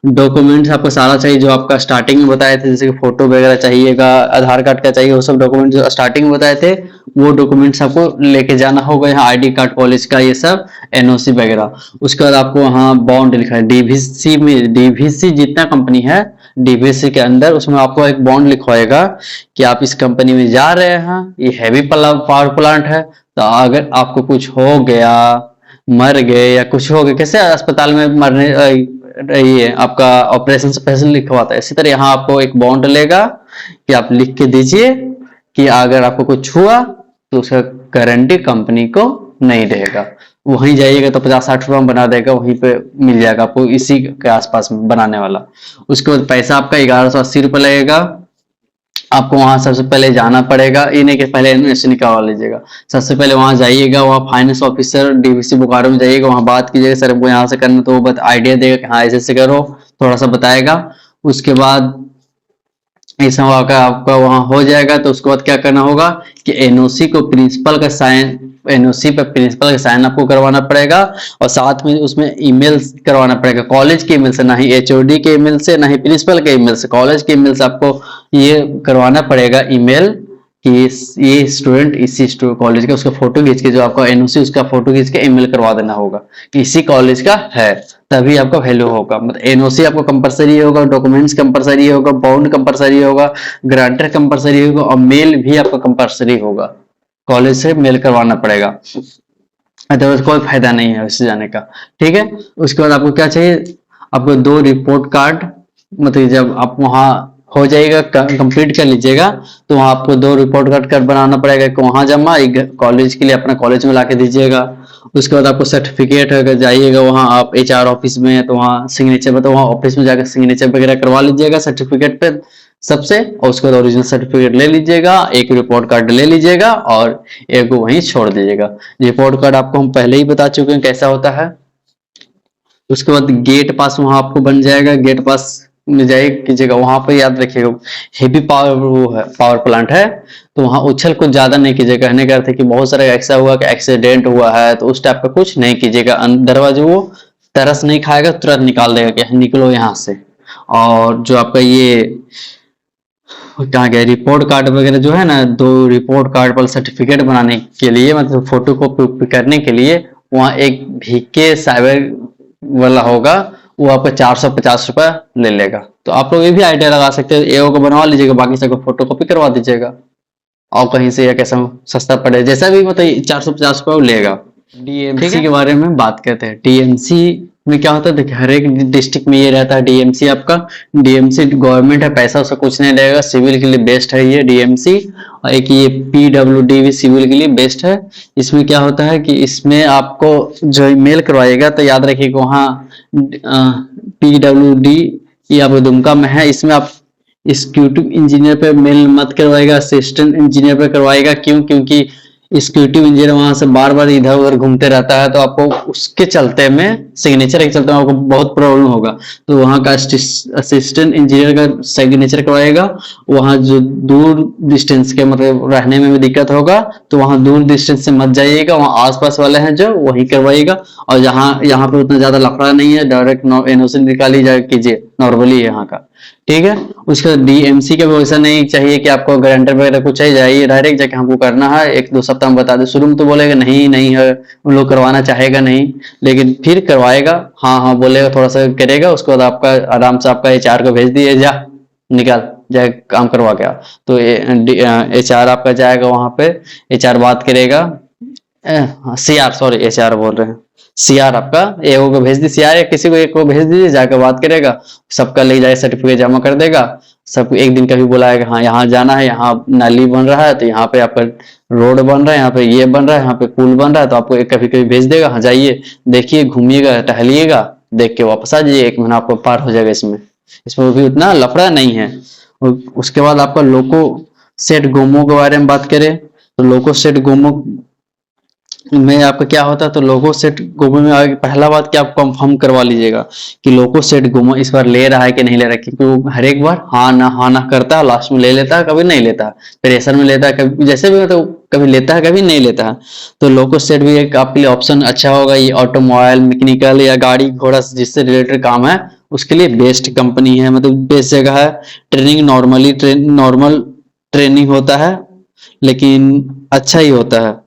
[SPEAKER 1] डॉक्यूमेंट्स आपको सारा चाहिए जो आपका स्टार्टिंग में बताए थे, जैसे कि फोटो वगैरह चाहिएगा, आधार कार्ड का चाहिए, वो सब डॉक्यूमेंट जो स्टार्टिंग में बताए थे वो डॉक्यूमेंट्स आपको लेके जाना होगा। यहाँ ID कार्ड कॉलेज का, ये सब NOC वगैरह। उसके बाद आपको वहाँ बॉन्ड लिखा है, DVC में, DVC जितना कंपनी है DVC के अंदर, उसमें आपको एक बॉन्ड लिखवाएगा कि आप इस कंपनी में जा रहे हैं, ये हैवी पावर प्लांट है, तो अगर आपको कुछ हो गया, मर गए या कुछ हो गया, कैसे अस्पताल में मरने रही है, आपका ऑपरेशन से पैसे लिखवाता है, इसी तरह यहाँ आपको एक बॉन्ड लेगा कि आप लिख के दीजिए कि अगर आपको कुछ हुआ तो उसका गारंटी कंपनी को नहीं देगा। वहीं जाइएगा तो 50-60 रुपये में बना देगा, वहीं पे मिल जाएगा आपको, इसी के आसपास में बनाने वाला। उसके बाद पैसा आपका 1180 रुपये लगेगा। आपको वहां सबसे पहले जाना पड़ेगा, ये नहीं कि पहले एडमिशन निकलवा लीजिएगा, सबसे पहले वहां जाइएगा, वहाँ फाइनेंस ऑफिसर DVC बोकारो में जाइएगा, वहां बात कीजिएगा, सर हमको यहाँ से करना, तो वो आइडिया देगा कि हाँ ऐसे करो, थोड़ा सा बताएगा। उसके बाद ऐसा आपका वहां हो जाएगा, तो उसके बाद क्या करना होगा कि NOC को प्रिंसिपल का साइन, NOC पे प्रिंसिपल का साइन आपको करवाना पड़ेगा, और साथ में उसमें ईमेल करवाना पड़ेगा, कॉलेज के ईमेल से, ना ही HOD के ईमेल से, ना ही प्रिंसिपल के ईमेल से, कॉलेज के ईमेल से आपको ये करवाना पड़ेगा ईमेल कि ये स्टूडेंट इसी कॉलेज का, उसका फोटो खींच के, जो आपका NOC उसका फोटो खींच के ईमेल करवा देना होगा कि इसी कॉलेज का है, तभी आपका वैल्यू होगा। मतलब NOC आपको कंपलसरी होगा, डॉक्यूमेंट्स कंपलसरी होगा, बॉन्ड कंपलसरी होगा, ग्रांटर कंपलसरी होगा, और मेल भी आपका कंपलसरी होगा, कॉलेज से मेल करवाना पड़ेगा, अदरवाइज कोई फायदा नहीं है उससे जाने का, ठीक है। उसके बाद आपको क्या चाहिए, आपको 2 रिपोर्ट कार्ड मतलब जब आप वहाँ हो जाएगा, कंप्लीट कर लीजिएगा, तो वहाँ आपको 2 रिपोर्ट कार्ड कर बनाना पड़ेगा, कि वहाँ जमा, एक कॉलेज के लिए अपना कॉलेज में लाके दीजिएगा। उसके बाद आपको सर्टिफिकेट अगर जाइएगा वहाँ आप एचआर ऑफिस में, तो वहाँ सिग्नेचर, तो वहाँ ऑफिस में जाकर सिग्नेचर वगैरह करवा लीजिएगा सर्टिफिकेट पे सबसे, और उसके बाद ओरिजिनल सर्टिफिकेट ले लीजिएगा, एक रिपोर्ट कार्ड ले लीजिएगा और एक को वहीं छोड़ दीजिएगा। रिपोर्ट कार्ड आपको हम पहले ही बता चुके हैं कैसा होता है। उसके बाद गेट पास वहां आपको बन जाएगा, गेट पास में जाए कीजिएगा, वहां पर याद रखिएगा हेवी पावर वो है, पावर प्लांट है, तो वहां उछल कुछ ज्यादा नहीं कीजिएगा। कहने का अर्थ है कि बहुत सारा ऐसा हुआ कि एक्सीडेंट हुआ है, तो उस टाइप का कुछ नहीं कीजिएगा। दरवाजे वो तरस नहीं खाएगा, तुरंत निकाल देगा कि निकलो यहाँ से। और जो आपका ये कहाँ गया रिपोर्ट कार्ड वगैरह जो है ना, 2 रिपोर्ट कार्ड वाला सर्टिफिकेट बनाने के लिए, मतलब फोटो कॉपी करने के लिए, वहाँ एक VK साइबर वाला होगा, वो आपका 450 रुपया ले लेगा। तो आप लोग ये भी आइडिया लगा सकते हैं, एओ को बनवा लीजिएगा, बाकी सबको फोटो कॉपी करवा दीजिएगा, और कहीं से या कैसा सस्ता पड़े, जैसा भी मतलब 450 रुपया वो लेगा। डीएमसी के बारे में बात करते हैं। डीएमसी में क्या होता है, देखिए हर एक डिस्ट्रिक्ट में ये रहता है डीएमसी आपका। डीएमसी गवर्नमेंट है, पैसा उसका कुछ नहीं लगेगा, सिविल के लिए बेस्ट है ये डीएमसी। और एक ये पीडब्ल्यूडी भी सिविल के लिए बेस्ट है। इसमें क्या होता है कि इसमें आपको जो ईमेल करवाएगा, तो याद रखिएगा वहाँ पीडब्ल्यूडी ये आपको दुमका में है, इसमें आप एग्जीक्यूटिव इंजीनियर पे मेल मत करवाएगा, असिस्टेंट इंजीनियर पे करवाएगा। क्यों? क्योंकि एग्जीक्यूटिव इंजीनियर वहां से बार बार इधर उधर घूमते रहता है, तो आपको उसके चलते में, सिग्नेचर के चलते में आपको बहुत प्रॉब्लम होगा। तो वहां का असिस्टेंट इंजीनियर का सिग्नेचर करवाएगा। वहां जो दूर डिस्टेंस के मतलब रहने में भी दिक्कत होगा, तो वहां दूर डिस्टेंस से मत जाइएगा, वहां आसपास वाले हैं जो वही करवाइएगा। और जहाँ यहाँ पे उतना ज्यादा लफड़ा नहीं है, डायरेक्ट एनओसी निकाली जा कीजिए, नॉर्मली यहाँ का, ठीक है। उसका डीएमसी का भी वैसा नहीं चाहिए कि आपको गारंटर वगैरह कुछ चाहिए, जाइए डायरेक्ट जाके हमको करना है, 1-2 सप्ताह में बता दे। शुरू में तो बोलेगा नहीं नहीं है, उन लोग करवाना चाहेगा नहीं, लेकिन फिर करवाएगा, हाँ हाँ बोलेगा, थोड़ा सा करेगा, उसके बाद आपका आराम से आपका एचआर को भेज दिए, जा निकाल जाए काम करवा के आ। तो एचआर आपका जाएगा वहां पे, एचआर बात करेगा, सीआर, सॉरी एचआर बोल रहे हैं, सीआर आपका एओ को भेज दी, सीआर या किसी को एक को भेज दीजिए, जाकर बात करेगा, सबका ले जाए सर्टिफिकेट जमा कर देगा। सब एक दिन कभी बुलाएगा, हाँ यहाँ जाना है, यहाँ नाली बन रहा है, तो यहाँ पे आपका रोड बन रहा है, यहाँ पे ये बन रहा है, यहाँ पे पुल बन रहा है, तो आपको एक कभी कभी भेज देगा, हाँ जाइए देखिए, घूमिएगा, टहलिएगा, देख के वापस आ जाइए, 1 महीना आपको पार हो जाएगा। इसमें इसमें भी उतना लफड़ा नहीं है। उसके बाद आपका लोको सेट गोमो के बारे में बात करें, तो लोको सेट गोमो में आपका क्या होता है, तो लोगो सेट गोमो में आगे पहला बात कि आप कंफर्म करवा लीजिएगा कि लोगो सेट गोमो इस बार ले रहा है कि नहीं ले रहा है, क्योंकि वो हर एक बार हाँ ना करता है, लास्ट में ले लेता है, कभी नहीं लेता है, प्रेशर में लेता है, कभी जैसे भी मतलब कभी लेता है कभी नहीं लेता है। तो लोगो सेट भी एक आपके लिए ऑप्शन अच्छा होगा। ये ऑटोमोबाइल, मैकेनिकल या गाड़ी घोड़ा जिससे रिलेटेड काम है उसके लिए बेस्ट कंपनी है, मतलब बेस्ट जगह है। ट्रेनिंग नॉर्मल ट्रेनिंग होता है, लेकिन अच्छा ही होता है।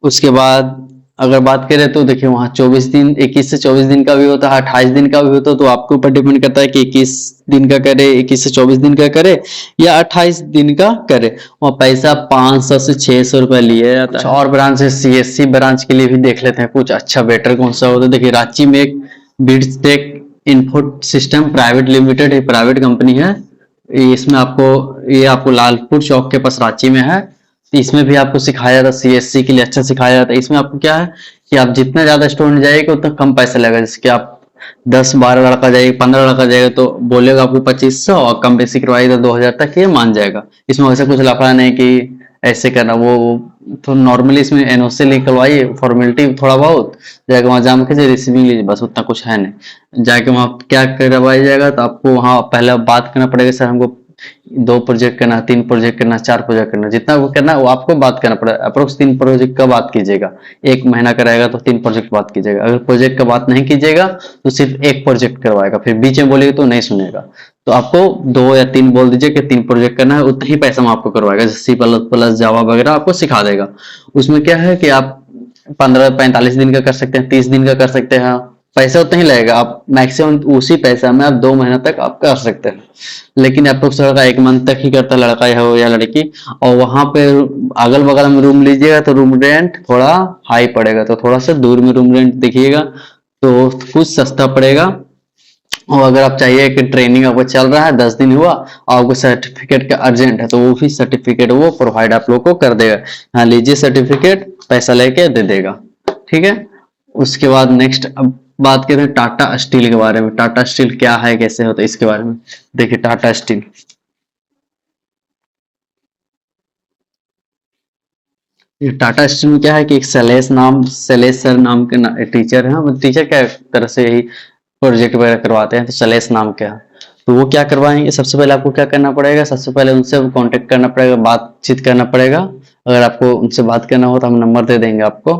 [SPEAKER 1] उसके बाद अगर बात करें तो देखिए वहाँ 24 दिन, 21 से 24 दिन का भी होता है, 28 दिन का भी होता है, तो आपके ऊपर डिपेंड करता है कि 21 दिन का करे, 21 से 24 दिन का करे या 28 दिन का करे। वहाँ पैसा 500 से 600 रुपए लिए जाता है। और ब्रांच है, सीएससी ब्रांच के लिए भी देख लेते हैं कुछ अच्छा बेटर कौन सा होता है। देखिए रांची में एक बिट्सटेक इन्फो सिस्टम प्राइवेट लिमिटेड, एक प्राइवेट कंपनी है, इसमें ये आपको लालपुर चौक के पास रांची में है। इसमें भी आपको सिखाया जाता है, सीएससी के लिए अच्छा सिखाया जाता है। इसमें आपको क्या है कि आप जितना ज्यादा स्टूडेंट जाएगा उतना कम पैसा लगेगा। जैसे कि आप 10-12 लड़का जाएगा, 15 लड़का जाएगा, तो बोलेगा आपको 2500, और कम बेसी करवाएगा 2000 तक, ये मान जाएगा। इसमें वैसे कुछ लफड़ा नहीं कि ऐसे करना वो, तो नॉर्मली इसमें एनओसी निकलवाइए, फॉर्मेलिटी थोड़ा बहुत, जाके वहां जाम के रिसीविंग लीजिए, बस उतना कुछ है नहीं। जाके वहां क्या करवाया जाएगा, तो आपको वहां पहले बात करना पड़ेगा, सर हमको 2 प्रोजेक्ट करना, 3 प्रोजेक्ट करना, 4 प्रोजेक्ट करना, जितना वो करना वो आपको बात करना पड़ेगा। अप्रोक्स 3 प्रोजेक्ट का बात कीजिएगा, 1 महीना कराएगा तो 3 प्रोजेक्ट बात कीजिएगा। अगर प्रोजेक्ट का बात नहीं कीजिएगा तो सिर्फ 1 प्रोजेक्ट करवाएगा, फिर बीच में बोलेगा तो नहीं सुनेगा। तो आपको 2 या 3 बोल दीजिए कि 3 प्रोजेक्ट करना है, उतना ही पैसा में आपको करवाएगा। जैसे C++, जावा वगैरह आपको सिखा देगा। उसमें क्या है कि आप 15-45 दिन का कर सकते हैं, 30 दिन का कर सकते हैं, पैसा उतना ही लगेगा। आप मैक्सिमम उसी पैसा में आप 2 महीना तक आप कर सकते हैं। लेकिन अप्रोक्स लड़का 1 मंथ तक ही करता है, लड़का हो या लड़की। और वहां पे अगल बगल में रूम लीजिएगा तो रूम रेंट थोड़ा हाई पड़ेगा, तो थोड़ा सा दूर में रूम रेंट देखिएगा तो कुछ सस्ता पड़ेगा। और अगर आप चाहिए कि ट्रेनिंग आपका चल रहा है 10 दिन हुआ और आपको सर्टिफिकेट का अर्जेंट है तो वो भी सर्टिफिकेट वो प्रोवाइड आप लोग को कर देगा। हाँ लीजिए सर्टिफिकेट, पैसा लेके दे देगा। ठीक है। उसके बाद नेक्स्ट अब बात करें टाटा स्टील के बारे में। टाटा स्टील क्या है, कैसे होता है, इसके बारे में देखिए। टाटा स्टील, ये टाटा स्टील में क्या है कि एक शैलेश सर नाम के टीचर हैं। वो टीचर क्या तरह से यही प्रोजेक्ट वगैरह करवाते हैं। तो शैलेश नाम क्या है, तो वो क्या करवाएंगे, सबसे पहले आपको क्या करना पड़ेगा, सबसे पहले उनसे कांटेक्ट करना पड़ेगा, बातचीत करना पड़ेगा। अगर आपको उनसे बात करना हो तो हम नंबर दे देंगे आपको।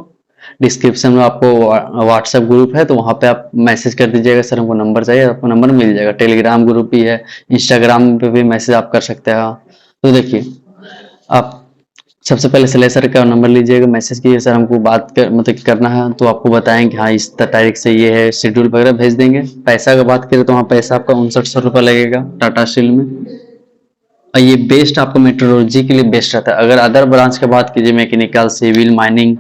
[SPEAKER 1] डिस्क्रिप्शन में आपको व्हाट्सएप ग्रुप है, तो वहाँ पे आप मैसेज कर दीजिएगा सर हमको नंबर चाहिए, आपको नंबर मिल जाएगा। टेलीग्राम ग्रुप भी है, इंस्टाग्राम पे भी मैसेज आप कर सकते हैं। तो देखिए आप सबसे पहले सिले सर का नंबर लीजिएगा, मैसेज कीजिए सर हमको बात कर मतलब करना है, तो आपको बताएंगे हाँ इस तारीख से ये है, शेड्यूल वगैरह भेज देंगे। पैसा का बात करें तो वहाँ पैसा आपका 5900 रुपये लगेगा टाटा स्टील में। और ये बेस्ट आपको मेट्रोलॉजी के लिए बेस्ट रहता है। अगर अदर ब्रांच की बात कीजिए मैकेनिकल, सिविल, माइनिंग,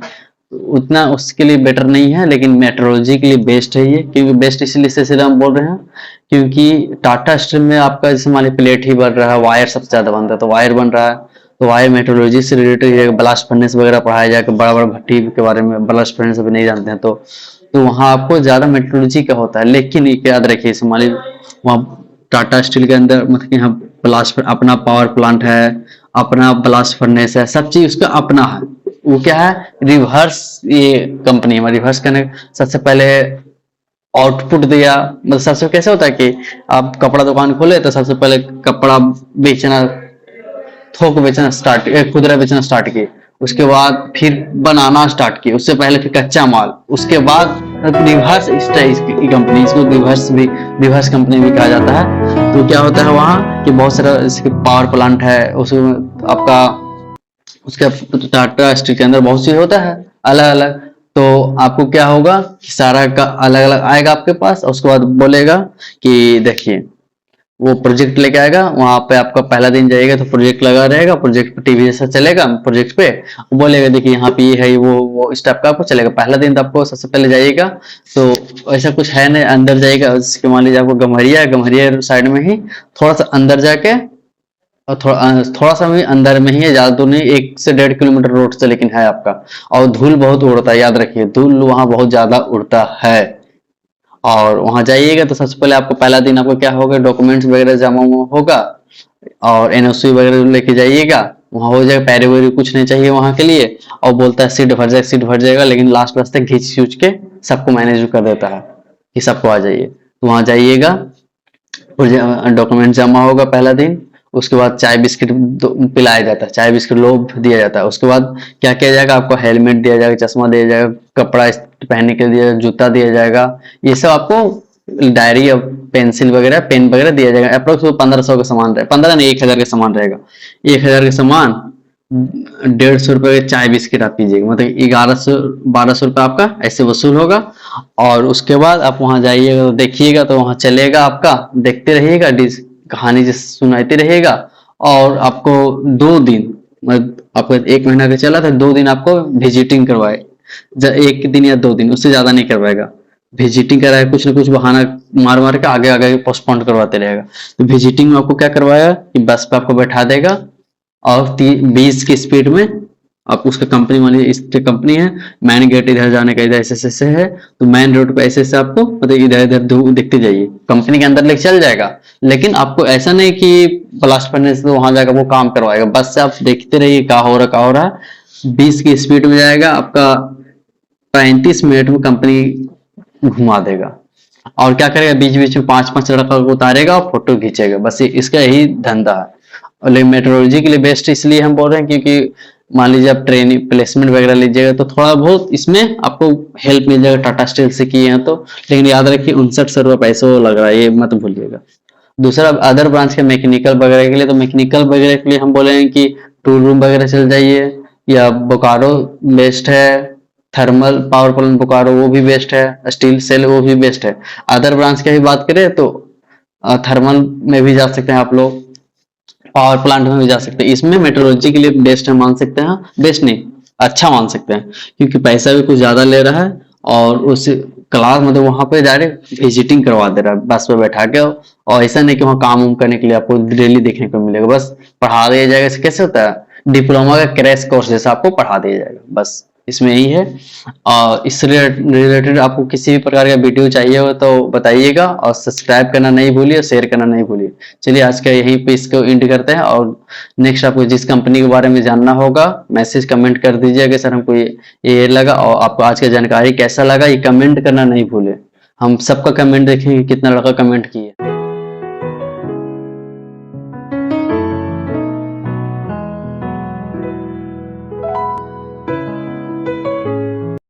[SPEAKER 1] उतना उसके लिए बेटर नहीं है, लेकिन मेट्रोलॉजी के लिए बेस्ट है ये। क्योंकि बेस्ट इसलिए से हम बोल रहे हैं क्योंकि टाटा स्टील में आपका जैसे मान लीजिए प्लेट ही बन रहा है, वायर सबसे ज्यादा बनता है, तो वायर बन रहा है तो वायर मेट्रोलॉजी से रिलेटेड ब्लास्ट फर्नेस वगैरह पढ़ाया जाएगा। बड़ा बड़ा भट्टी के बारे में ब्लास्ट फर्नेस अभी नहीं जानते हैं तो वहाँ आपको ज्यादा मेट्रोलॉजी का होता है। लेकिन एक याद रखिए जैसे मान लीजिए वहाँ टाटा स्टील के अंदर मतलब कि यहाँ ब्लास्ट अपना पावर प्लांट है, अपना ब्लास्ट फर्नेस है, सब चीज उसका अपना है। वो क्या है, रिवर्स ये कंपनी है। रिवर्स करने सबसे पहले आउटपुट दिया, मतलब सबसे कैसे होता है कि आप कपड़ा दुकान खोले तो सबसे पहले कपड़ा बेचना, थोक बेचना स्टार्ट, खुदरा बेचना स्टार्ट किए, उसके बाद फिर बनाना स्टार्ट किए, उससे पहले फिर कच्चा माल, उसके बाद रिवर्स की कंपनी, इसको रिवर्स कंपनी भी कहा जाता है। तो क्या होता है वहाँ कि बहुत सारा पावर प्लांट है, उसमें आपका उसका टाटा स्टील के अंदर बहुत चीज होता है अलग अलग। तो आपको क्या होगा कि सारा का अलग अलग आएगा आपके पास, और उसके बाद बोलेगा कि देखिए वो प्रोजेक्ट लेके आएगा। वहां पे आपका पहला दिन जाइएगा तो प्रोजेक्ट लगा रहेगा, प्रोजेक्ट पे टीवी जैसा चलेगा, प्रोजेक्ट पे वो बोलेगा देखिए यहाँ पे ये है, वो इस टाइप का आपको चलेगा। पहला दिन तो आपको सबसे पहले जाइएगा तो ऐसा कुछ है नहीं, अंदर जाइएगा उसके मान लीजिए आपको गम्हरिया है, गम्हरिया साइड में ही थोड़ा सा अंदर जाके, और थोड़ा सा भी अंदर में ही है, ज्यादा दूर नहीं, 1 से 1.5 किलोमीटर रोड से लेकिन है आपका। और धूल बहुत उड़ता है, याद रखिए धूल वहां बहुत ज्यादा उड़ता है। और वहां जाइएगा तो सबसे पहले आपको पहला दिन आपको क्या होगा, डॉक्यूमेंट्स वगैरह जमा होगा और एनओसी वगैरह लेके जाइएगा। वहां हो जाएगा, पैरे वैरे कुछ नहीं चाहिए वहां के लिए। और बोलता है सीट भर जाएगा, लेकिन लास्ट बस तक घींच खींच के सबको मैनेज कर देता है कि सबको आ जाइए। तो वहां जाइएगा, डॉक्यूमेंट जमा होगा पहला दिन, उसके बाद चाय बिस्किट पिलाया जाता है, चाय बिस्किट लोग दिया जाता है। उसके बाद क्या किया जाएगा, आपको हेलमेट दिया जाएगा, चश्मा दिया जाएगा, कपड़ा पहनने के लिए जूता दिया जाएगा, ये सब आपको डायरी और पेंसिल वगैरह पेन वगैरह दिया जाएगा। अप्रोक्स 1500 का सामान रहेगा, 15 नहीं 1000 का सामान रहेगा। 1000 का सामान 150 रुपए के चाय बिस्किट आप पीजिएगा, मतलब 1100 1200 रुपये आपका ऐसे वसूल होगा। और उसके बाद आप वहां जाइएगा तो देखिएगा, तो वहां चलेगा आपका, देखते रहिएगा, कहानी जैसे सुनाते रहेगा। और आपको 2 दिन, मतलब आपको 1 महीना का चला था, 2 दिन आपको विजिटिंग करवाए, 1 दिन या 2 दिन, उससे ज्यादा नहीं करवाएगा। विजिटिंग कराए, कुछ ना कुछ बहाना मार मार के आगे आगे पोस्टपोन करवाते रहेगा। तो विजिटिंग में आपको क्या करवाएगा कि बस पे आपको बैठा देगा और 20 की स्पीड में आप उसका कंपनी वाली, इसकी कंपनी है, मेन गेट इधर जाने का इधर ऐसे ऐसे है, तो मेन रोड पे ऐसे ऐसे आपको मतलब इधर इधर देखते जाइए, कंपनी के अंदर लेके चल जाएगा। लेकिन आपको ऐसा नहीं कि ब्लास्ट करने से तो वहां जाकर वो काम करवाएगा, बस से आप देखते रहिए क्या हो रहा है। 20 की स्पीड में जाएगा, आपका 35 मिनट में कंपनी घुमा देगा। और क्या करेगा, बीच बीच में 5-5 लड़का को उतारेगा और फोटो खींचेगा, बस इसका यही धंधा है। और लेकिन मेट्रोलॉजी के लिए बेस्ट इसलिए हम बोल रहे हैं क्योंकि मान लीजिए आप ट्रेनिंग प्लेसमेंट वगैरह लीजिएगा तो थोड़ा बहुत इसमें आपको हेल्प मिल जाएगा, टाटा स्टील से किए हैं तो। लेकिन याद रखिए 5900 रुपये पैसे लग रहा है, ये मत भूलिएगा। दूसरा अदर ब्रांच के मैकेनिकल वगैरह के लिए, तो मैकेनिकल वगैरह के लिए हम बोलेंगे कि टूल रूम वगैरह चल जाइए, या बोकारो बेस्ट है, थर्मल पावर प्लांट बोकारो वो भी बेस्ट है, स्टील सेल वो भी बेस्ट है। अदर ब्रांच की भी बात करें तो थर्मल में भी जा सकते हैं आप लोग, पावर प्लांट में भी जा सकते हैं। इसमें मेट्रोलॉजी के लिए बेस्ट है मान सकते हैं, बेस्ट नहीं अच्छा मान सकते हैं, क्योंकि पैसा भी कुछ ज्यादा ले रहा है और उस क्लास मतलब वहां पे डायरेक्ट विजिटिंग करवा दे रहा है बस पे बैठा के। और ऐसा नहीं कि वहाँ काम वाम करने के लिए आपको डेली देखने को मिलेगा, बस पढ़ा दिया जाएगा। ऐसे कैसे होता है, डिप्लोमा का क्रैश कोर्स जैसा आपको पढ़ा दिया जाएगा, बस इसमें यही है। और इससे रिलेटेड आपको किसी भी प्रकार का वीडियो चाहिए हो तो बताइएगा, और सब्सक्राइब करना नहीं भूलिए, शेयर करना नहीं भूलिए। चलिए आज का यहीं पे इसको एंड करते हैं, और नेक्स्ट आपको जिस कंपनी के बारे में जानना होगा मैसेज कमेंट कर दीजिएगा कि सर हमको ये लगा, और आपको आज का जानकारी कैसा लगा ये कमेंट करना नहीं भूले। हम सबका कमेंट देखेंगे कितना लड़का कमेंट किए।